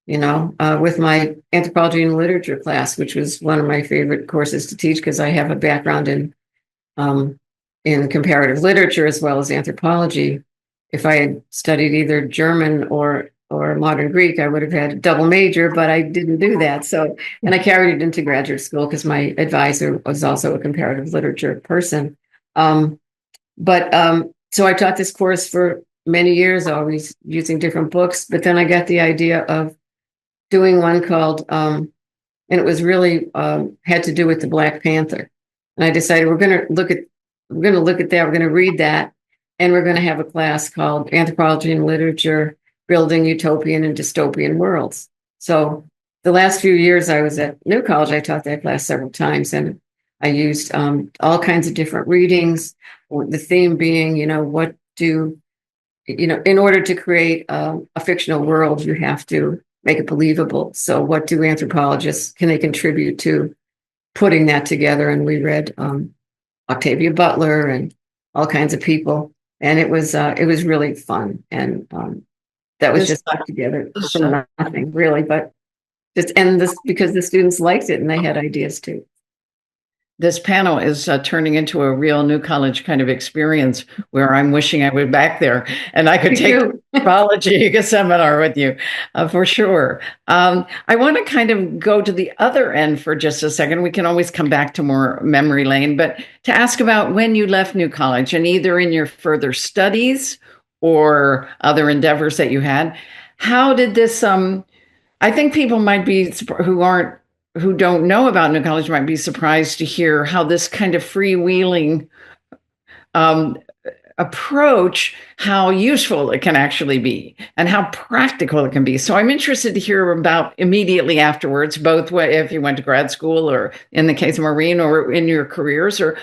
With my anthropology and literature class, which was one of my favorite courses to teach because I have a background in comparative literature as well as anthropology. If I had studied either German or modern Greek, I would have had a double major, but I didn't do that. So, and I carried it into graduate school because my advisor was also a comparative literature person. So I taught this course for many years, always using different books. But then I got the idea of doing one called, and it was really had to do with the Black Panther. And I decided we're going to look at that. We're going to read that, and we're going to have a class called Anthropology and Literature: Building Utopian and Dystopian Worlds. So the last few years I was at New College, I taught that class several times, and I used all kinds of different readings. The theme being, in order to create a fictional world, you have to make it believable. So what do anthropologists, can they contribute to putting that together? And we read Octavia Butler and all kinds of people. And it was really fun. And that was just put together from nothing really, but this because the students liked it and they had ideas too. This panel is turning into a real New College kind of experience where I'm wishing I were back there and I could take an anthropology seminar with you for sure. I want to kind of go to the other end for just a second. We can always come back to more memory lane, but to ask about when you left New College and either in your further studies or other endeavors that you had, how did this, I think people might be who don't know about New College might be surprised to hear how this kind of freewheeling approach, how useful it can actually be and how practical it can be. So I'm interested to hear about immediately afterwards, both if you went to grad school or in the case of Maureen or in your careers, or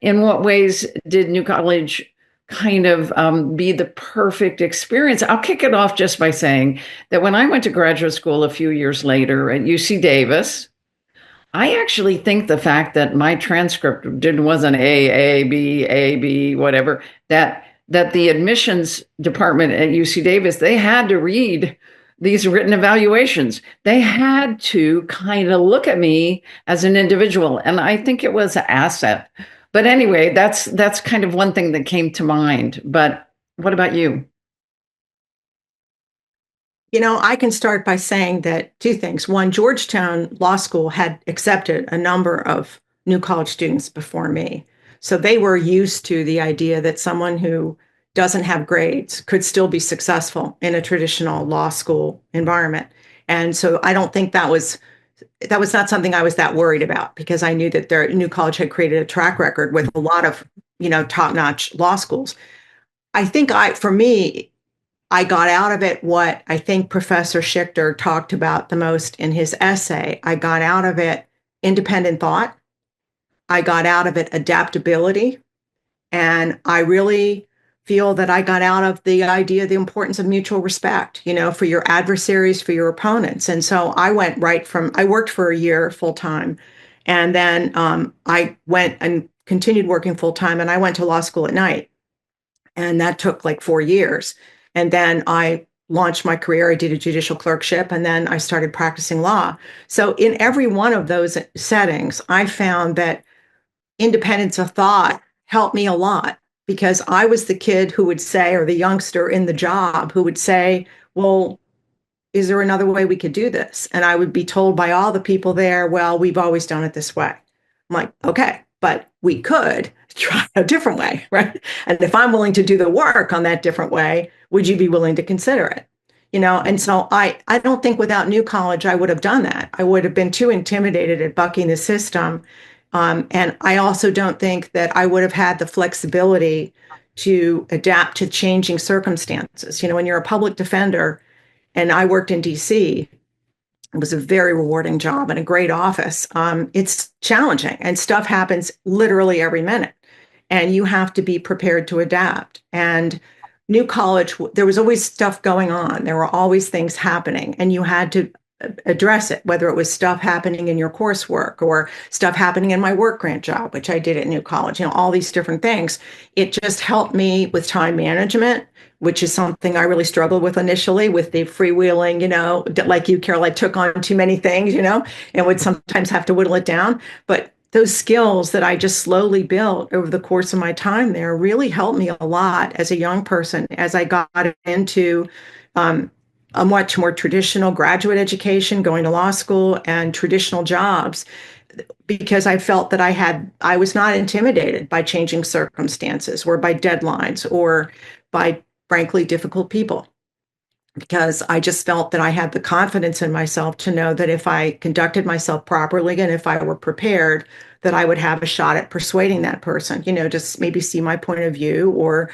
in what ways did New College kind of be the perfect experience. I'll kick it off just by saying that when I went to graduate school a few years later at UC Davis, I actually think the fact that my transcript wasn't A, B, whatever, that the admissions department at UC Davis, they had to read these written evaluations. They had to kind of look at me as an individual. And I think it was an asset. But anyway, that's kind of one thing that came to mind. But what about you? I can start by saying that two things. One, Georgetown Law School had accepted a number of New College students before me. So they were used to the idea that someone who doesn't have grades could still be successful in a traditional law school environment. And so I don't think that was not something I was that worried about because I knew that their New College had created a track record with a lot of, top-notch law schools. I think for me, I got out of it what I think Professor Schichter talked about the most in his essay. I got out of it independent thought. I got out of it adaptability. And I really feel that I got out of the idea, the importance of mutual respect, for your adversaries, for your opponents. And so I worked for a year full time. And then I went and continued working full time. And I went to law school at night. And that took like 4 years. And then I launched my career. I did a judicial clerkship, and then I started practicing law. So in every one of those settings, I found that independence of thought helped me a lot because I was the kid who would say, or the youngster in the job who would say, well, is there another way we could do this? And I would be told by all the people there, well, we've always done it this way. I'm like, okay, but we could. try a different way, right? And if I'm willing to do the work on that different way, would you be willing to consider it? And so I don't think without New College, I would have done that. I would have been too intimidated at bucking the system. And I also don't think that I would have had the flexibility to adapt to changing circumstances. When you're a public defender, and I worked in DC, it was a very rewarding job and a great office. It's challenging and stuff happens literally every minute, and you have to be prepared to adapt. And New College, there was always stuff going on. There were always things happening, and you had to address it, whether it was stuff happening in your coursework or stuff happening in my work grant job, which I did at New College, all these different things. It just helped me with time management, which is something I really struggled with initially with the freewheeling, like you, Carol, I took on too many things, and would sometimes have to whittle it down. But those skills that I just slowly built over the course of my time there really helped me a lot as a young person, as I got into a much more traditional graduate education, going to law school and traditional jobs, because I felt that I was not intimidated by changing circumstances or by deadlines or by, frankly, difficult people, because I just felt that I had the confidence in myself to know that if I conducted myself properly and if I were prepared, that I would have a shot at persuading that person, just maybe see my point of view, or,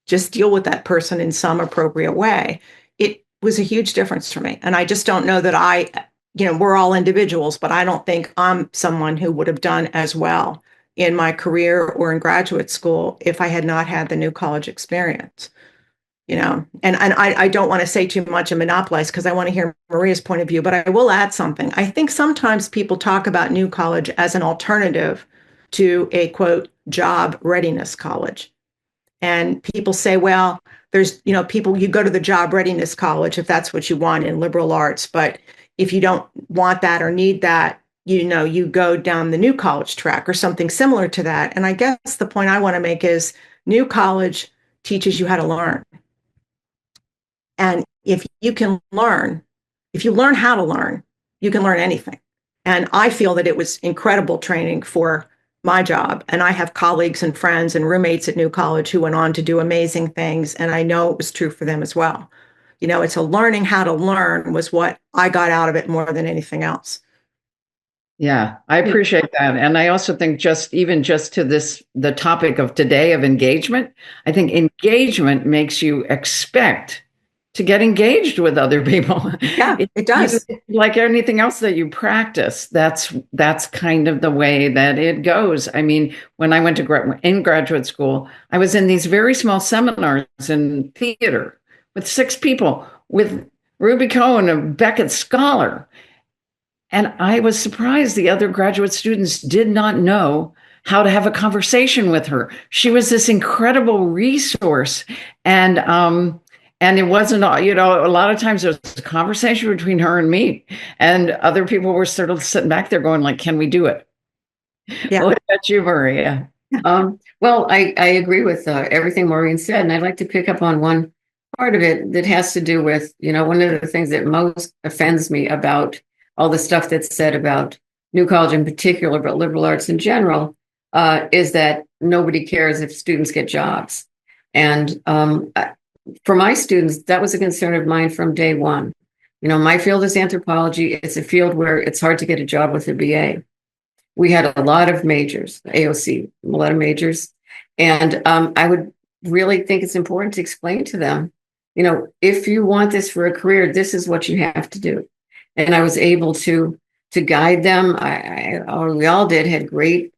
just deal with that person in some appropriate way. It was a huge difference for me. And I just don't know that we're all individuals, but I don't think I'm someone who would have done as well in my career or in graduate school if I had not had the New College experience. And I don't want to say too much and monopolize, because I want to hear Maria's point of view, but I will add something. I think sometimes people talk about New College as an alternative to a, quote, job readiness college. And people say, well, there's, people, you go to the job readiness college if that's what you want in liberal arts. But if you don't want that or need that, you go down the New College track or something similar to that. And I guess the point I want to make is New College teaches you how to learn. And if you learn how to learn, you can learn anything. And I feel that it was incredible training for my job. And I have colleagues and friends and roommates at New College who went on to do amazing things. And I know it was true for them as well. It's a learning how to learn was what I got out of it more than anything else. Yeah, I appreciate that. And I also think just to the topic of today of engagement, I think engagement makes you expect to get engaged with other people. Yeah, it does. Like anything else that you practice, that's kind of the way that it goes. I mean, when I went to in graduate school, I was in these very small seminars in theater with 6 people, with Ruby Cohen, a Beckett scholar. And I was surprised the other graduate students did not know how to have a conversation with her. She was this incredible resource. And it wasn't, a lot of times there was a conversation between her and me, and other people were sort of sitting back there going like, can we do it? Yeah. What about you, Maria? Well, I agree with everything Maureen said, and I'd like to pick up on one part of it that has to do with, one of the things that most offends me about all the stuff that's said about New College in particular, but liberal arts in general, is that nobody cares if students get jobs. And for my students, that was a concern of mine from day one. My field is anthropology. It's a field where it's hard to get a job with a BA. We had a lot of majors, AOC, a lot of majors. And I would really think it's important to explain to them, if you want this for a career, this is what you have to do. And I was able to guide them. We all had great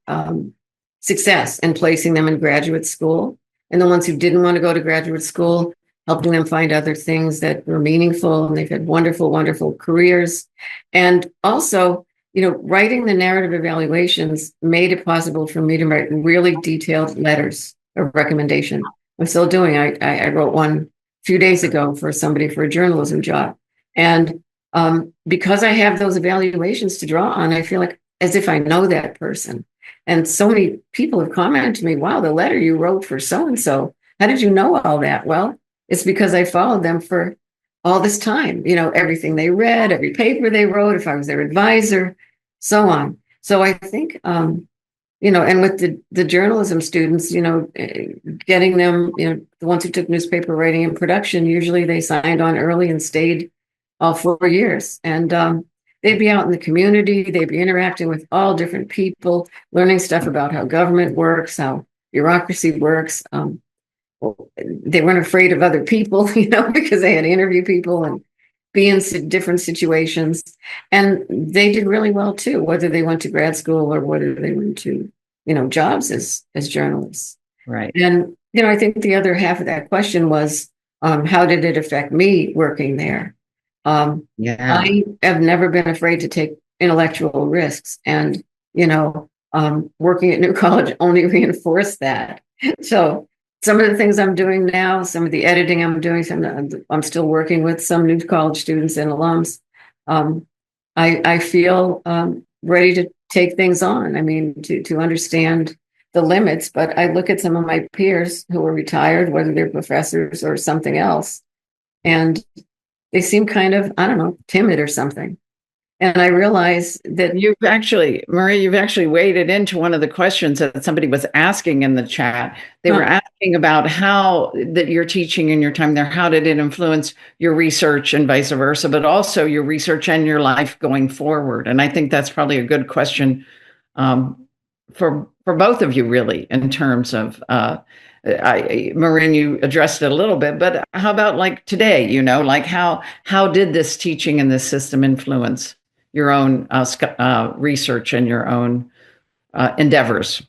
success in placing them in graduate school. And the ones who didn't want to go to graduate school, helping them find other things that were meaningful. And they've had wonderful, wonderful careers. And also, writing the narrative evaluations made it possible for me to write really detailed letters of recommendation. I'm still doing. I wrote one a few days ago for somebody for a journalism job. And because I have those evaluations to draw on, I feel like as if I know that person. And so many people have commented to me, wow, the letter you wrote for so-and-so, how did you know all that? Well, it's because I followed them for all this time, everything they read, every paper they wrote, if I was their advisor, so on. So I think and with the journalism students, getting them, the ones who took newspaper writing and production, usually they signed on early and stayed all 4 years. And they'd be out in the community, they'd be interacting with all different people, learning stuff about how government works, how bureaucracy works. They weren't afraid of other people, because they had to interview people and be in different situations. And they did really well too, whether they went to grad school or whether they went to, jobs as journalists. Right. And, I think the other half of that question was, how did it affect me working there? Yeah. I have never been afraid to take intellectual risks. And, working at New College only reinforced that. So some of the things I'm doing now, some of the editing I'm doing, I'm still working with some New College students and alums. I feel ready to take things on. I mean, to understand the limits, but I look at some of my peers who are retired, whether they're professors or something else, and they seem kind of, I don't know, timid or something. And I realize that Marie, you've actually waded into one of the questions that somebody was asking in the chat. They were asking about how that your teaching in your time there, how did it influence your research and vice versa, but also your research and your life going forward. And I think that's probably a good question for both of you, really, in terms of Maureen, you addressed it a little bit, but how about like today, like how did this teaching in this system influence your own research and your own endeavors?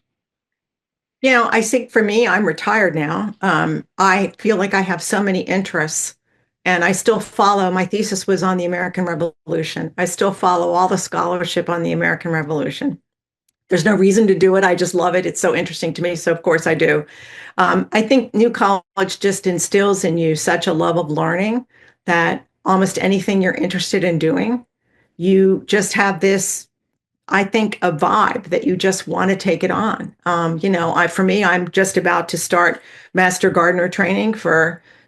I think for me, I'm retired now. I feel like I have so many interests, and I still follow. My thesis was on the American Revolution. I still follow all the scholarship on the American Revolution. There's no reason to do it. I just love it. It's so interesting to me. So of course I do. I think New College just instills in you such a love of learning that almost anything you're interested in doing, you just have this, I think, a vibe that you just want to take it on. For me, I'm just about to start master gardener training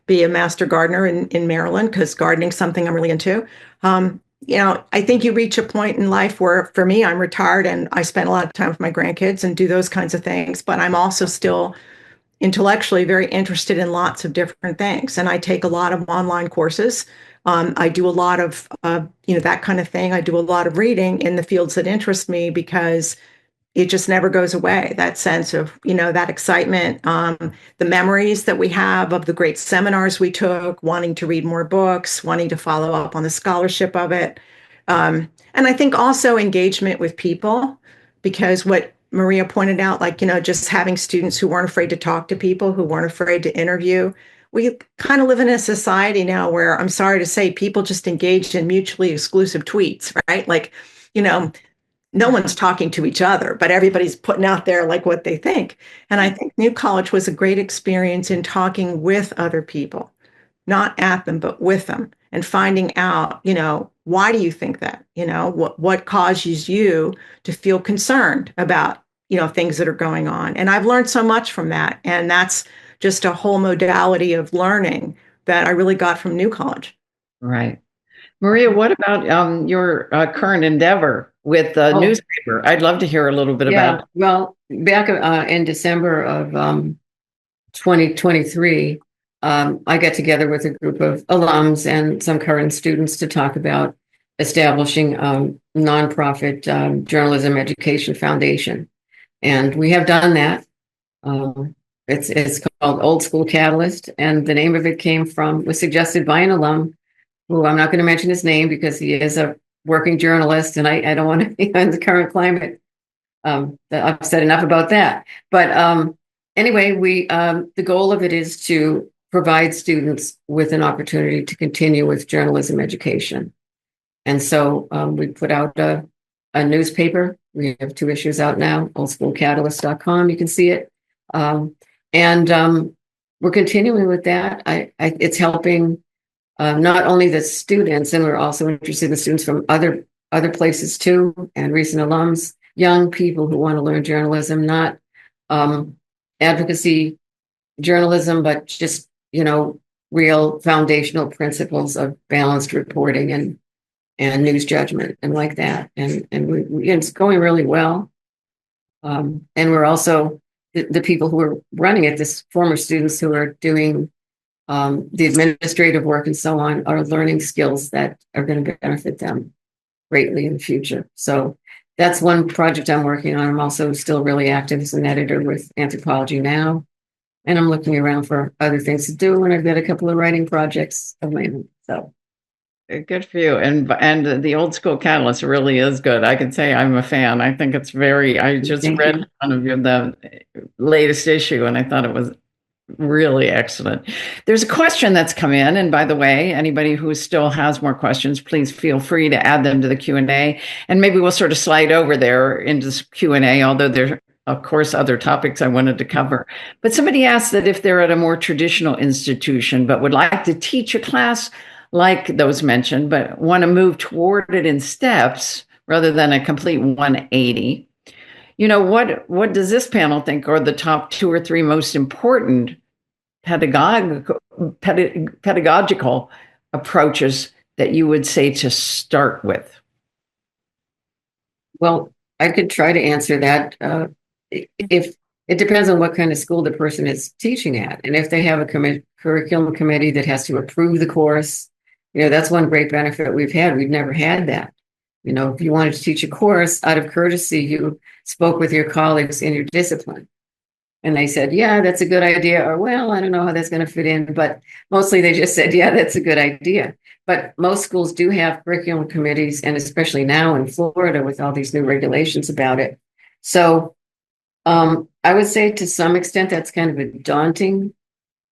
be a master gardener in Maryland, because gardening's something I'm really into. I think you reach a point in life where, for me, I'm retired and I spend a lot of time with my grandkids and do those kinds of things, but I'm also still intellectually very interested in lots of different things. And I take a lot of online courses. I do a lot of, that kind of thing. I do a lot of reading in the fields that interest me, because it just never goes away. That sense of, that excitement, the memories that we have of the great seminars we took, wanting to read more books, wanting to follow up on the scholarship of it. And I think also engagement with people, because what Maria pointed out, just having students who weren't afraid to talk to people, who weren't afraid to interview. We kind of live in a society now where, I'm sorry to say, people just engage in mutually exclusive tweets, right? No one's talking to each other, but everybody's putting out there what they think. And I think New College was a great experience in talking with other people, not at them, but with them, and finding out, why do you think that? What causes you to feel concerned about, things that are going on? And I've learned so much from that. And that's just a whole modality of learning that I really got from New College. Right. Maria, what about your current endeavor with the newspaper? I'd love to hear a little bit about it. Well, back in December of 2023, I got together with a group of alums and some current students to talk about establishing a nonprofit journalism education foundation. And we have done that. It's called Old School Catalyst, and the name of it was suggested by an alum who I'm not going to mention his name because he is a working journalist, and I don't want to be in the current climate. I've said enough about that. But anyway, the goal of it is to provide students with an opportunity to continue with journalism education. And so we put out a newspaper. We have 2 issues out now, oldschoolcatalyst.com. You can see it. And we're continuing with that. It's helping not only the students, and we're also interested in the students from other places too, and recent alums, young people who want to learn journalism, not advocacy journalism, but just, real foundational principles of balanced reporting and news judgment and like that. And it's going really well. And we're also the people who are running it, this former students who are doing the administrative work and so on, are learning skills that are going to benefit them greatly in the future. So that's one project I'm working on. I'm also still really active as an editor with Anthropology Now, and I'm looking around for other things to do. And I've got a couple of writing projects of my own. So good for you. And the Old School Catalyst really is good. I can say I'm a fan. I think it's very. I just Thank read you. one of the latest issue, and I thought it was really excellent. There's a question that's come in, and by the way, anybody who still has more questions, please feel free to add them to the Q&A, and maybe we'll sort of slide over there into this Q&A, although there are, of course, other topics I wanted to cover. But somebody asked that if they're at a more traditional institution but would like to teach a class like those mentioned, but want to move toward it in steps rather than a complete 180. What does this panel think are the top 2 or 3 most important pedagogical approaches that you would say to start with? Well, I could try to answer that. If it depends on what kind of school the person is teaching at, and if they have a curriculum committee that has to approve the course, that's one great benefit we've had. We've never had that. If you wanted to teach a course, out of courtesy, you spoke with your colleagues in your discipline. And they said, yeah, that's a good idea. Or, well, I don't know how that's going to fit in. But mostly they just said, yeah, that's a good idea. But most schools do have curriculum committees, and especially now in Florida with all these new regulations about it. So I would say to some extent that's kind of a daunting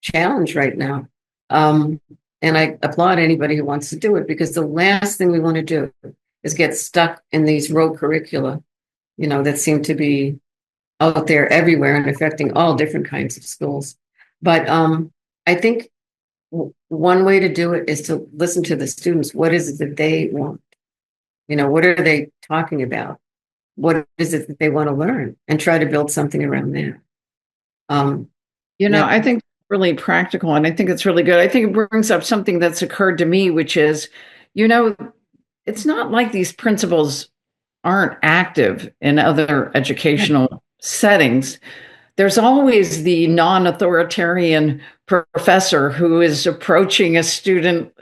challenge right now. And I applaud anybody who wants to do it, because the last thing we want to do is get stuck in these rote curricula, that seem to be out there everywhere and affecting all different kinds of schools. But I think one way to do it is to listen to the students. What is it that they want? What are they talking about? What is it that they want to learn? And try to build something around that. I think really practical, and I think it's really good. I think it brings up something that's occurred to me, which is, it's not like these principles aren't active in other educational settings. There's always the non-authoritarian professor who is approaching a student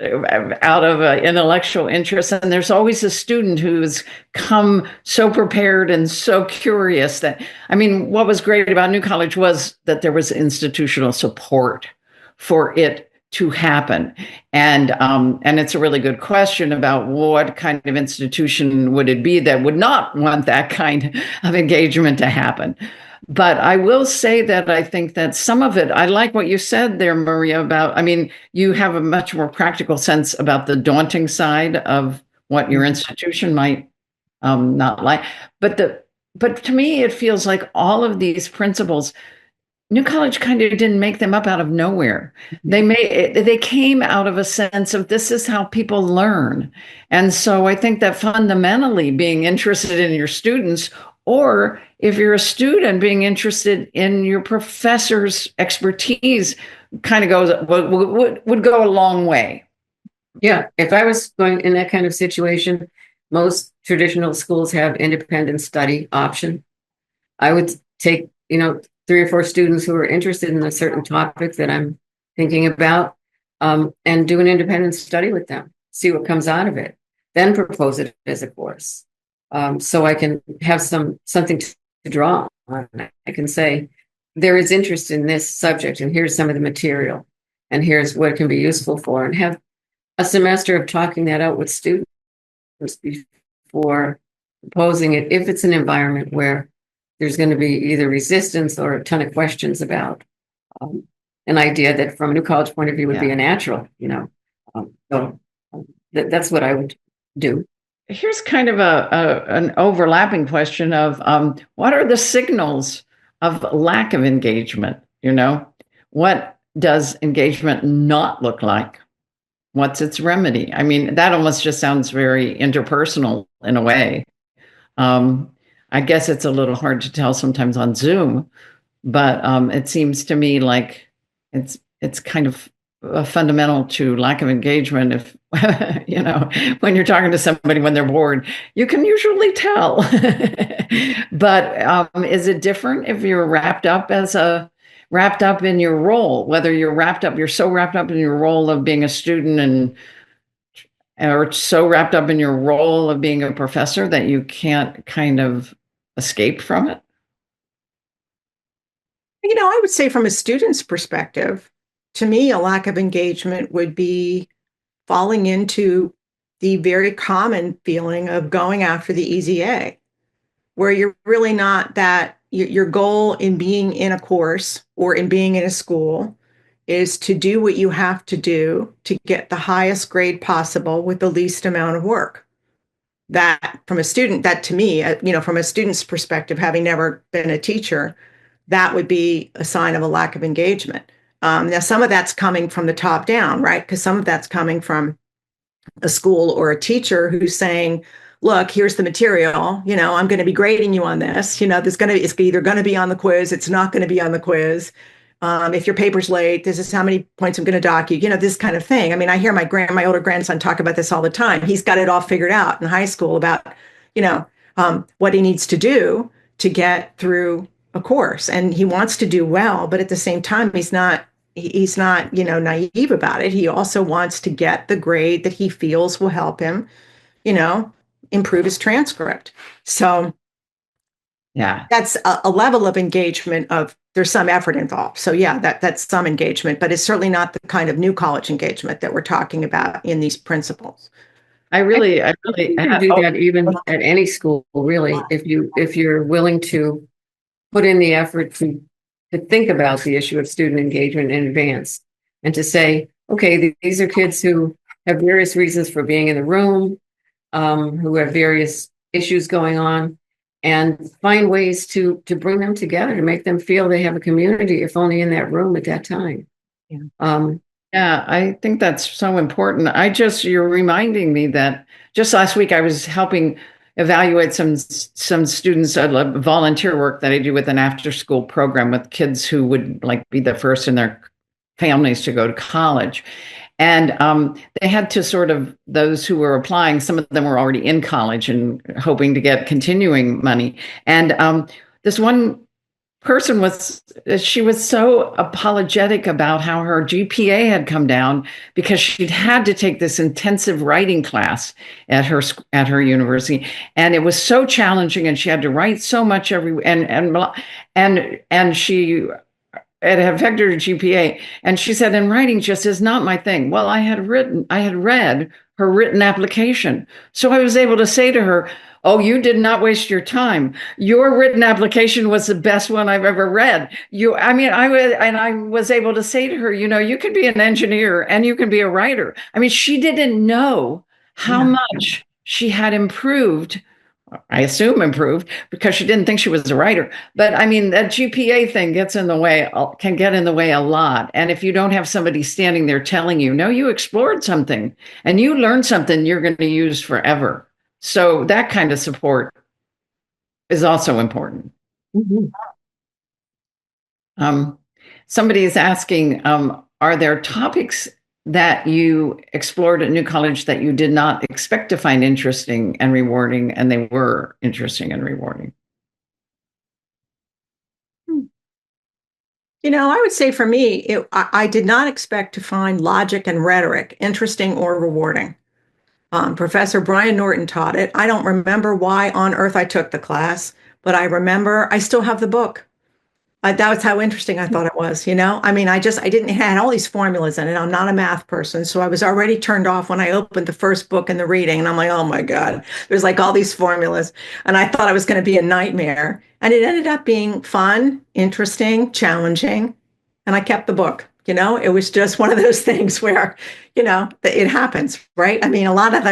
out of an intellectual interest. And there's always a student who's come so prepared and so curious what was great about New College was that there was institutional support for it to happen. And it's a really good question about what kind of institution would it be that would not want that kind of engagement to happen. But I will say that I think that some of it, I like what you said there, Maria, about, you have a much more practical sense about the daunting side of what your institution might not like. But to me, it feels like all of these principles, New College kind of didn't make them up out of nowhere. They came out of a sense of this is how people learn. And so I think that fundamentally being interested in your students, or if you're a student being interested in your professor's expertise, kind of would go a long way. Yeah, if I was going in that kind of situation, most traditional schools have independent study option. I would take, 3 or 4 students who are interested in a certain topic that I'm thinking about, and do an independent study with them, see what comes out of it, then propose it as a course. So I can have something to draw on. I can say, there is interest in this subject, and here's some of the material, and here's what it can be useful for, and have a semester of talking that out with students before proposing it, if it's an environment where there's going to be either resistance or a ton of questions about an idea that from a New College point of view would be a natural, that's what I would do. Here's kind of an overlapping question of what are the signals of lack of engagement? What does engagement not look like? What's its remedy? That almost just sounds very interpersonal in a way. I guess it's a little hard to tell sometimes on Zoom, but it seems to me like it's kind of fundamental to lack of engagement. If when you're talking to somebody when they're bored, you can usually tell. But is it different if you're wrapped up in your role, whether you're so wrapped up in your role of being a student or so wrapped up in your role of being a professor that you can't kind of escape from it? I would say from a student's perspective, to me, a lack of engagement would be falling into the very common feeling of going after the easy A, where you're really not your goal in being in a course or in being in a school is to do what you have to do to get the highest grade possible with the least amount of work. That to me, from a student's perspective, having never been a teacher, that would be a sign of a lack of engagement. Now, some of that's coming from the top down, right? Because some of that's coming from a school or a teacher who's saying, look, here's the material, I'm going to be grading you on this, it's either going to be on the quiz, it's not going to be on the quiz. If your paper's late, this is how many points I'm going to dock you, this kind of thing. I mean, I hear my older grandson talk about this all the time. He's got it all figured out in high school about, what he needs to do to get through a course, and he wants to do well, but at the same time, he's not naive about it. He also wants to get the grade that he feels will help him, improve his transcript. So Yeah, that's a level of engagement of there's some effort involved. So yeah, that's some engagement, but it's certainly not the kind of new college engagement that we're talking about in these principles. I really You can do that even at any school, really, if you're willing to put in the effort to think about the issue of student engagement in advance and to say, okay, these are kids who have various reasons for being in the room, who have various issues going on, and find ways to bring them together, to make them feel they have a community, if only in that room at that time. Yeah. Yeah, I think that's so important. You're reminding me that just last week I was helping evaluate some students, volunteer work that I do with an after school program with kids who would be the first in their families to go to college. And they had to those who were applying, some of them were already in college and hoping to get continuing money. And this one person she was so apologetic about how her GPA had come down because she'd had to take this intensive writing class at her university, and it was so challenging, and she had to write so much and she it affected her GPA. And she said, and writing just is not my thing. Well, I had read her written application. So I was able to say to her, oh, you did not waste your time. Your written application was the best one I've ever read. I was able to say to her, you can be an engineer and you can be a writer. I mean, she didn't know how much she had improved. I assume improved because she didn't think she was a writer. But I mean, that GPA thing can get in the way a lot. And if you don't have somebody standing there telling you, no, you explored something and you learned something you're going to use forever. So that kind of support is also important. Mm-hmm. Somebody is asking, are there topics that you explored at New College that you did not expect to find interesting and rewarding, and they were interesting and rewarding? I would say for me, I did not expect to find logic and rhetoric interesting or rewarding. Professor Brian Norton taught it. I don't remember why on earth I took the class, but I remember I still have the book. That was how interesting I thought it was, I mean, it had all these formulas in it. I'm not a math person. So I was already turned off when I opened the first book in the reading. And I'm like, oh my God, there's all these formulas. And I thought it was going to be a nightmare. And it ended up being fun, interesting, challenging. And I kept the book. It was just one of those things where, it happens, right? I mean, a lot of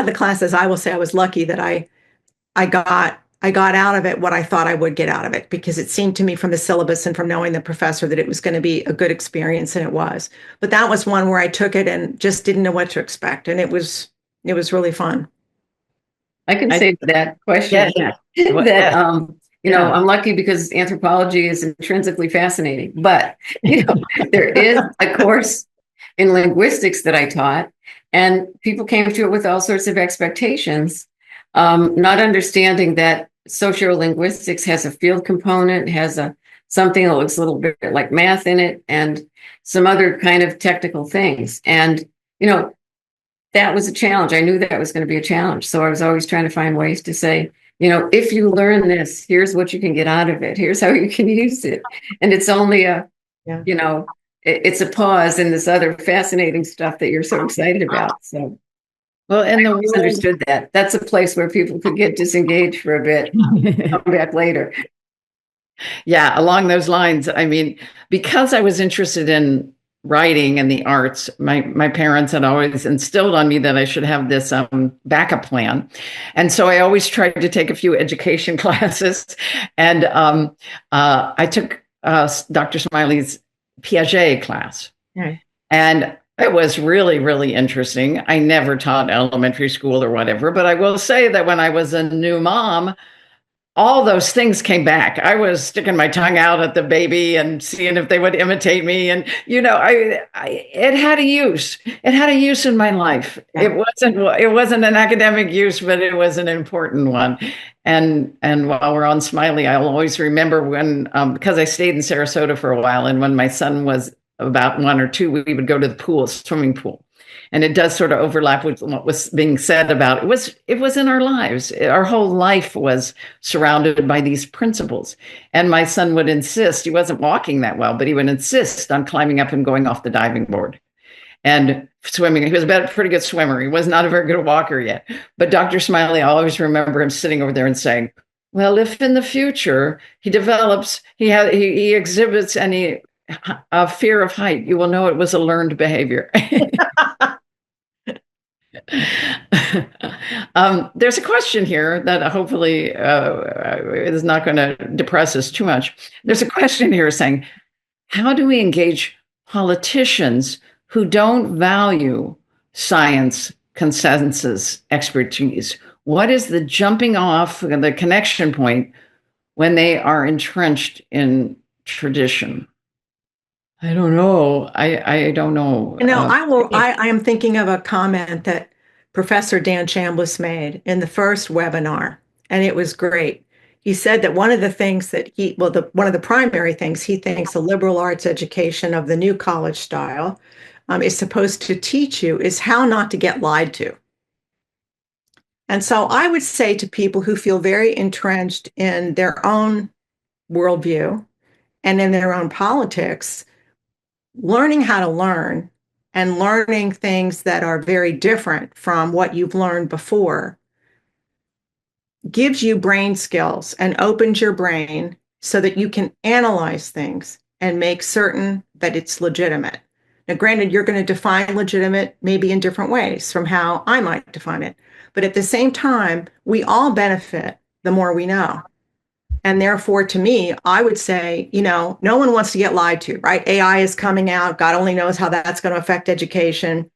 the classes, I will say I was lucky that I got out of it what I thought I would get out of it, because it seemed to me from the syllabus and from knowing the professor that it was going to be a good experience, and it was. But that was one where I took it and just didn't know what to expect, and it was really fun. I can say that question that I'm lucky because anthropology is intrinsically fascinating, but there is a course in linguistics that I taught, and people came to it with all sorts of expectations, not understanding that sociolinguistics has a field component, has a something that looks a little bit like math in it, and some other kind of technical things. And, you know, that was a challenge. I knew that was going to be a challenge. So I was always trying to find ways to say, you know, if you learn this, here's what you can get out of it. Here's how you can use it. And it's only a, you know, it's a pause in this other fascinating stuff that you're so excited about. So, well, and I always understood that. That's a place where people could get disengaged for a bit, come back later. Yeah, along those lines. I mean, because I was interested in writing and the arts, my parents had always instilled on me that I should have this backup plan. And so I always tried to take a few education classes. And I took Dr. Smiley's Piaget class. Okay. And it was really, really interesting. I never taught elementary school or whatever, but I will say that when I was a new mom, all those things came back. I was sticking my tongue out at the baby and seeing if they would imitate me. And, you know, it had a use. It had a use in my life. Yeah. It wasn't an academic use, but it was an important one. And while we're on Smiley, I'll always remember when, because I stayed in Sarasota for a while, and when my son was about 1 or 2, we would go to the swimming pool. And it does sort of overlap with what was being said about it was in our lives. Our whole life was surrounded by these principles. And my son would insist, he wasn't walking that well, but he would insist on climbing up and going off the diving board and swimming. He was a pretty good swimmer. He was not a very good walker yet. But Dr. Smiley, I always remember him sitting over there and saying, well, if in the future he develops, he exhibits any fear of height, you will know it was a learned behavior. There's a question here that hopefully is not going to depress us too much. There's a question here saying, how do we engage politicians who don't value science, consensus, expertise? What is the jumping off, the connection point when they are entrenched in tradition? I don't know. I don't know. You know, I am thinking of a comment that Professor Dan Chambliss made in the first webinar, and it was great. He said that one of the things that one of the primary things he thinks a liberal arts education of the new college style is supposed to teach you is how not to get lied to. And so I would say to people who feel very entrenched in their own worldview and in their own politics, learning how to learn and learning things that are very different from what you've learned before gives you brain skills and opens your brain so that you can analyze things and make certain that it's legitimate. Now, granted, you're going to define legitimate maybe in different ways from how I might define it. But at the same time, we all benefit the more we know. And therefore, to me, I would say, you know, no one wants to get lied to, right? AI is coming out. God only knows how that's going to affect education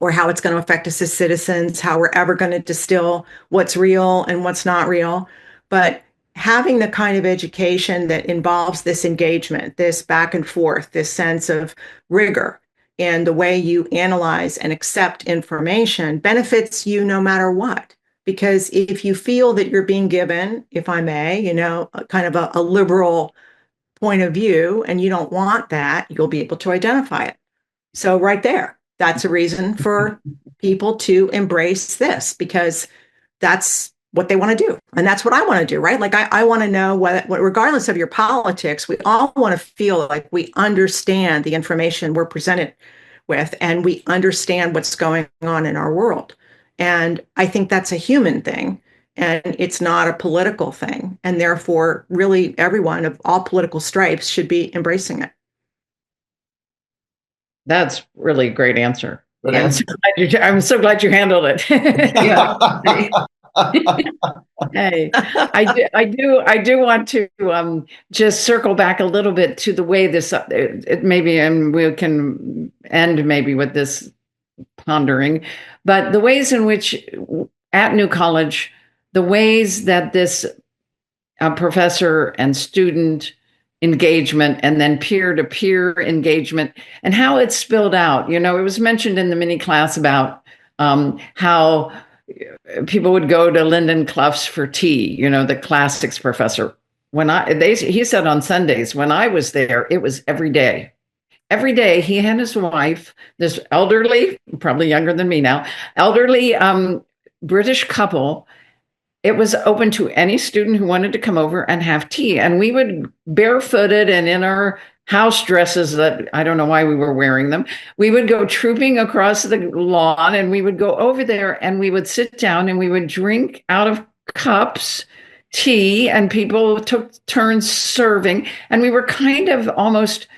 or how it's going to affect us as citizens, how we're ever going to distill what's real and what's not real. But having the kind of education that involves this engagement, this back and forth, this sense of rigor in the way you analyze and accept information benefits you no matter what. Because if you feel that you're being given, if I may, you know, kind of a liberal point of view, and you don't want that, you'll be able to identify it. So right there, that's a reason for people to embrace this, because that's what they want to do. And that's what I want to do, right? Like I want to know what, regardless of your politics, we all want to feel like we understand the information we're presented with, and we understand what's going on in our world. And I think that's a human thing, and it's not a political thing. And therefore, really, everyone of all political stripes should be embracing it. That's really a great answer. I'm so glad you handled it. Yeah. Hey, I do want to just circle back a little bit to the way this maybe, and we can end maybe with this pondering, but the ways in which at New College, the ways that this professor and student engagement and then peer-to-peer engagement and how it spilled out. It was mentioned in the mini class about how people would go to Lyndon Clough's for tea, the classics professor. He said on Sundays, when I was there, it was every day. Every day, he and his wife, this elderly, probably younger than me now, elderly British couple, it was open to any student who wanted to come over and have tea. And we would, barefooted and in our house dresses that I don't know why we were wearing them, we would go trooping across the lawn and we would go over there and we would sit down and we would drink out of cups tea, and people took turns serving. And we were kind of almost,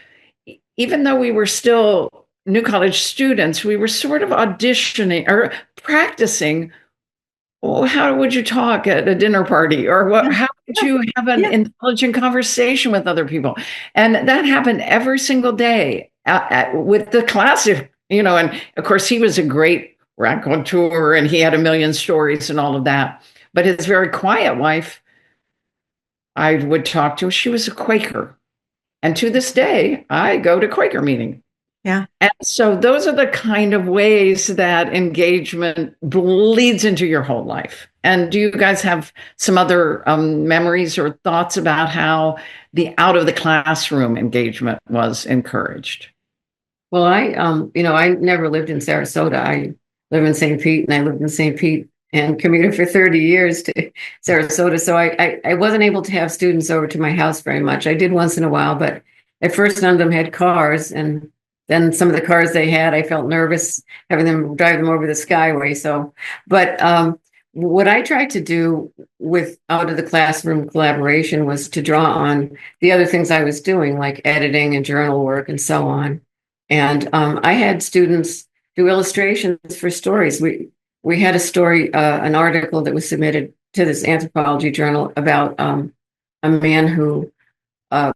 even though we were still New College students, we were sort of auditioning or practicing. Well, how would you talk at a dinner party, or how would you have an intelligent conversation with other people? And that happened every single day with the classic, and of course he was a great raconteur and he had a million stories and all of that. But his very quiet wife, I would talk to, she was a Quaker. And to this day, I go to Quaker meeting. Yeah. And so those are the kind of ways that engagement bleeds into your whole life. And do you guys have some other memories or thoughts about how the out of the classroom engagement was encouraged? Well, I never lived in Sarasota. I live in St. Pete, and I lived in St. Pete and commuted for 30 years to Sarasota. So I wasn't able to have students over to my house very much. I did once in a while, but at first none of them had cars. And then some of the cars they had, I felt nervous having them drive them over the Skyway. But what I tried to do with out of the classroom collaboration was to draw on the other things I was doing, like editing and journal work and so on. And I had students do illustrations for stories. We had a story, an article that was submitted to this anthropology journal about a man who, an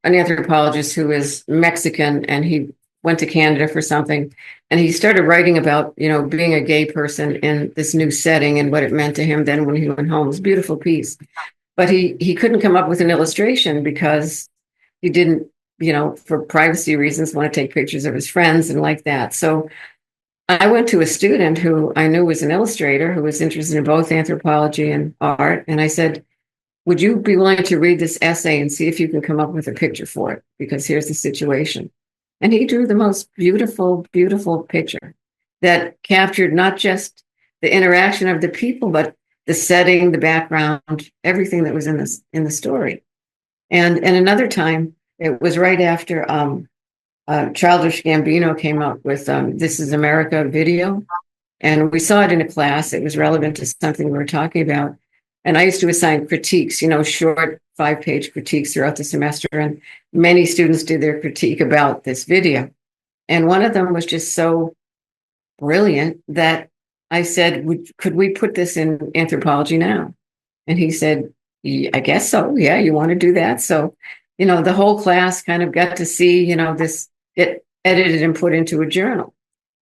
anthropologist who is Mexican, and he went to Canada for something, and he started writing about, being a gay person in this new setting and what it meant to him then when he went home. It was a beautiful piece. But he couldn't come up with an illustration because he didn't, for privacy reasons, want to take pictures of his friends and like that. So I went to a student who I knew was an illustrator who was interested in both anthropology and art. And I said, would you be willing to read this essay and see if you can come up with a picture for it? Because here's the situation. And he drew the most beautiful, beautiful picture that captured not just the interaction of the people, but the setting, the background, everything that was in the story. And another time, it was right after Childish Gambino came up with This Is America video. And we saw it in a class. It was relevant to something we were talking about. And I used to assign critiques, short 5-page critiques throughout the semester. And many students did their critique about this video. And one of them was just so brilliant that I said, could we put this in anthropology now? And he said, I guess so. Yeah, you want to do that? So, the whole class kind of got to see, this get edited and put into a journal.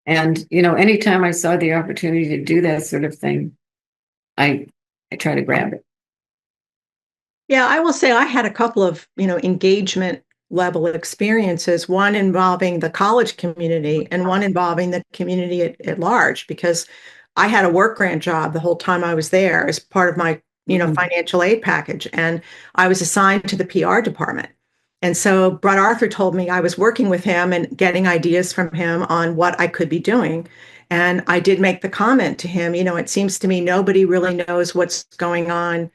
And, anytime I saw the opportunity to do that sort of thing, I try to grab it. Yeah, I will say I had a couple of, engagement level experiences, one involving the college community and one involving the community at large, because I had a work grant job the whole time I was there as part of my, financial aid package. And I was assigned to the PR department. And so Brett Arthur told me I was working with him and getting ideas from him on what I could be doing. And I did make the comment to him, it seems to me nobody really knows what's going on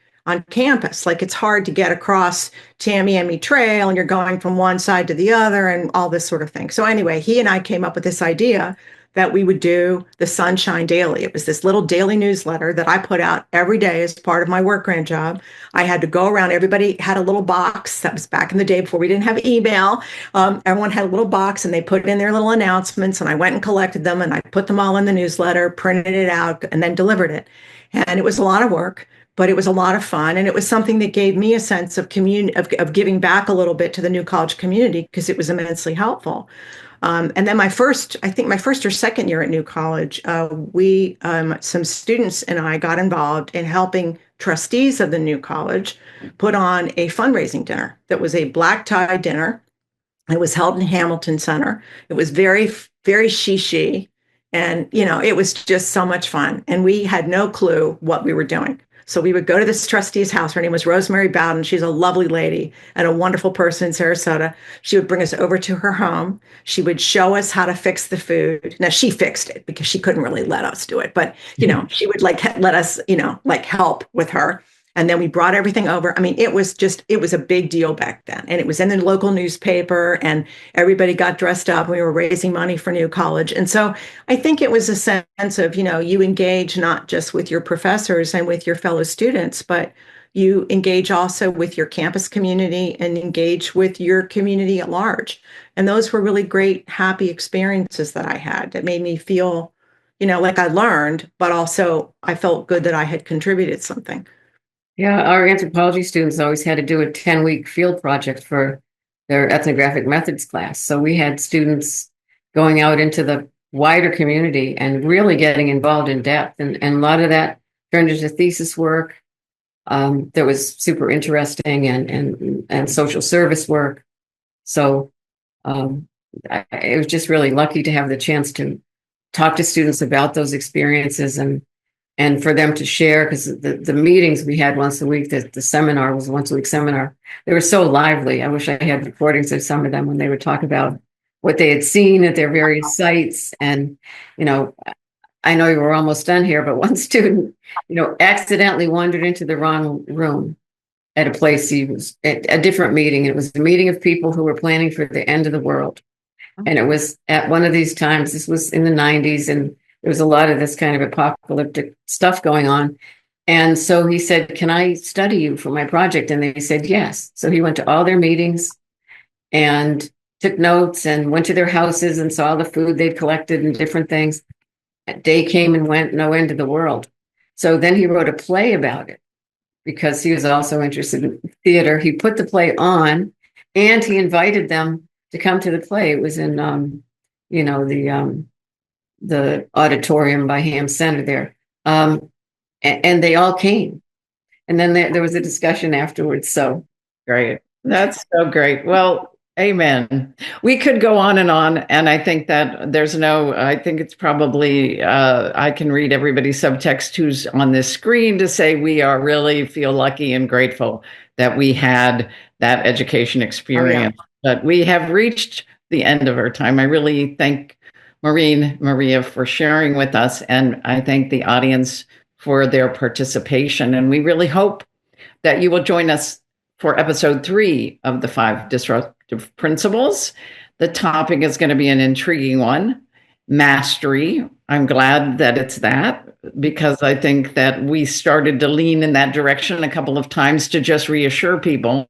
campus. Like, it's hard to get across Tamiami Trail and you're going from one side to the other and all this sort of thing. So anyway, he and I came up with this idea that we would do the Sunshine Daily. It was this little daily newsletter that I put out every day as part of my work grant job. I had to go around. Everybody had a little box. That was back in the day before we didn't have email. Everyone had a little box and they put in their little announcements, and I went and collected them and I put them all in the newsletter, printed it out, and then delivered it. And it was a lot of work, but it was a lot of fun. And it was something that gave me a sense of of giving back a little bit to the New College community, because it was immensely helpful. And then my first or second year at New College, some students and I got involved in helping trustees of the new college put on a fundraising dinner that was a black tie dinner. It was held in Hamilton Center. It was very, very she. And, it was just so much fun. And we had no clue what we were doing. So we would go to this trustee's house. Her name was Rosemary Bowden. She's a lovely lady and a wonderful person in Sarasota. She would bring us over to her home. She would show us how to fix the food. Now, she fixed it because she couldn't really let us do it. But, she would let us, help with her. And then we brought everything over. I mean, it was a big deal back then. And it was in the local newspaper and everybody got dressed up. We were raising money for New College. And so I think it was a sense of, you engage not just with your professors and with your fellow students, but you engage also with your campus community and engage with your community at large. And those were really great, happy experiences that I had that made me feel, like I learned, but also I felt good that I had contributed something. Yeah, our anthropology students always had to do a 10-week field project for their ethnographic methods class. So we had students going out into the wider community and really getting involved in depth. And a lot of that turned into thesis work that was super interesting and social service work. So I was just really lucky to have the chance to talk to students about those experiences and for them to share, because the meetings we had once a week, the seminar was a once a week seminar. They were so lively. I wish I had recordings of some of them when they would talk about what they had seen at their various sites. And, I know you were almost done here, but one student, accidentally wandered into the wrong room at a place he was at a different meeting. It was a meeting of people who were planning for the end of the world. And it was at one of these times, this was in the 90s, and there was a lot of this kind of apocalyptic stuff going on. And so he said, "Can I study you for my project?" And they said, yes. So he went to all their meetings and took notes and went to their houses and saw the food they'd collected and different things. That day came and went, no end of the world. So then he wrote a play about it because he was also interested in theater. He put the play on and he invited them to come to the play. It was in, the auditorium by Ham Center there. And they all came. And then there was a discussion afterwards. So Great. That's so great. Well, amen. We could go on. And I think that I think it's probably, I can read everybody's subtext who's on this screen to say we are really feel lucky and grateful that we had that education experience. Oh, yeah. But we have reached the end of our time. I really thank Maureen, Maria for sharing with us. And I thank the audience for their participation. And we really hope that you will join us for episode 3 of the 5 Disruptive Principles. The topic is going to be an intriguing one, mastery. I'm glad that it's that, because I think that we started to lean in that direction a couple of times to just reassure people,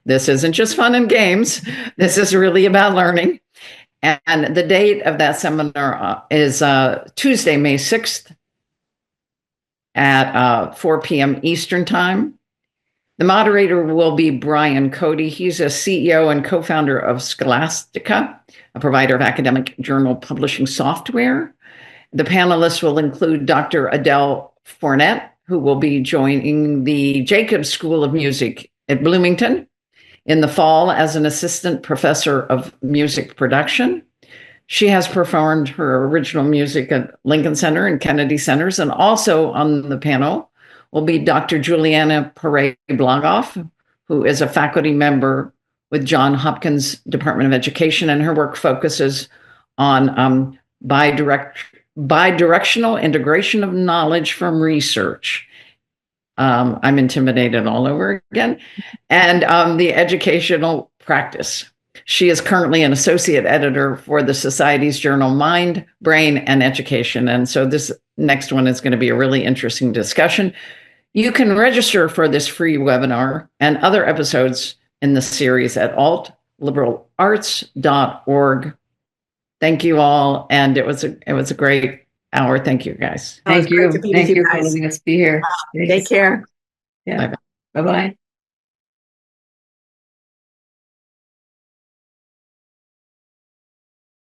this isn't just fun and games. This is really about learning. And the date of that seminar is Tuesday, May 6th at 4 p.m. Eastern Time. The moderator will be Brian Cody. He's a CEO and co-founder of Scholastica, a provider of academic journal publishing software. The panelists will include Dr. Adele Fournette, who will be joining the Jacobs School of Music at Bloomington in the fall as an assistant professor of music production. She has performed her original music at Lincoln Center and Kennedy Centers, and also on the panel will be Dr. Juliana Pare-Blagoff, who is a faculty member with Johns Hopkins Department of Education, and her work focuses on bidirectional integration of knowledge from research. I'm intimidated all over again. And the educational practice. She is currently an associate editor for the Society's journal Mind, Brain, and Education. And so this next one is going to be a really interesting discussion. You can register for this free webinar and other episodes in the series at altliberalarts.org. Thank you all. And it was a great hour. Thank you, guys. Thank you. Thank you for letting us be here. Take care. Yeah. Bye-bye.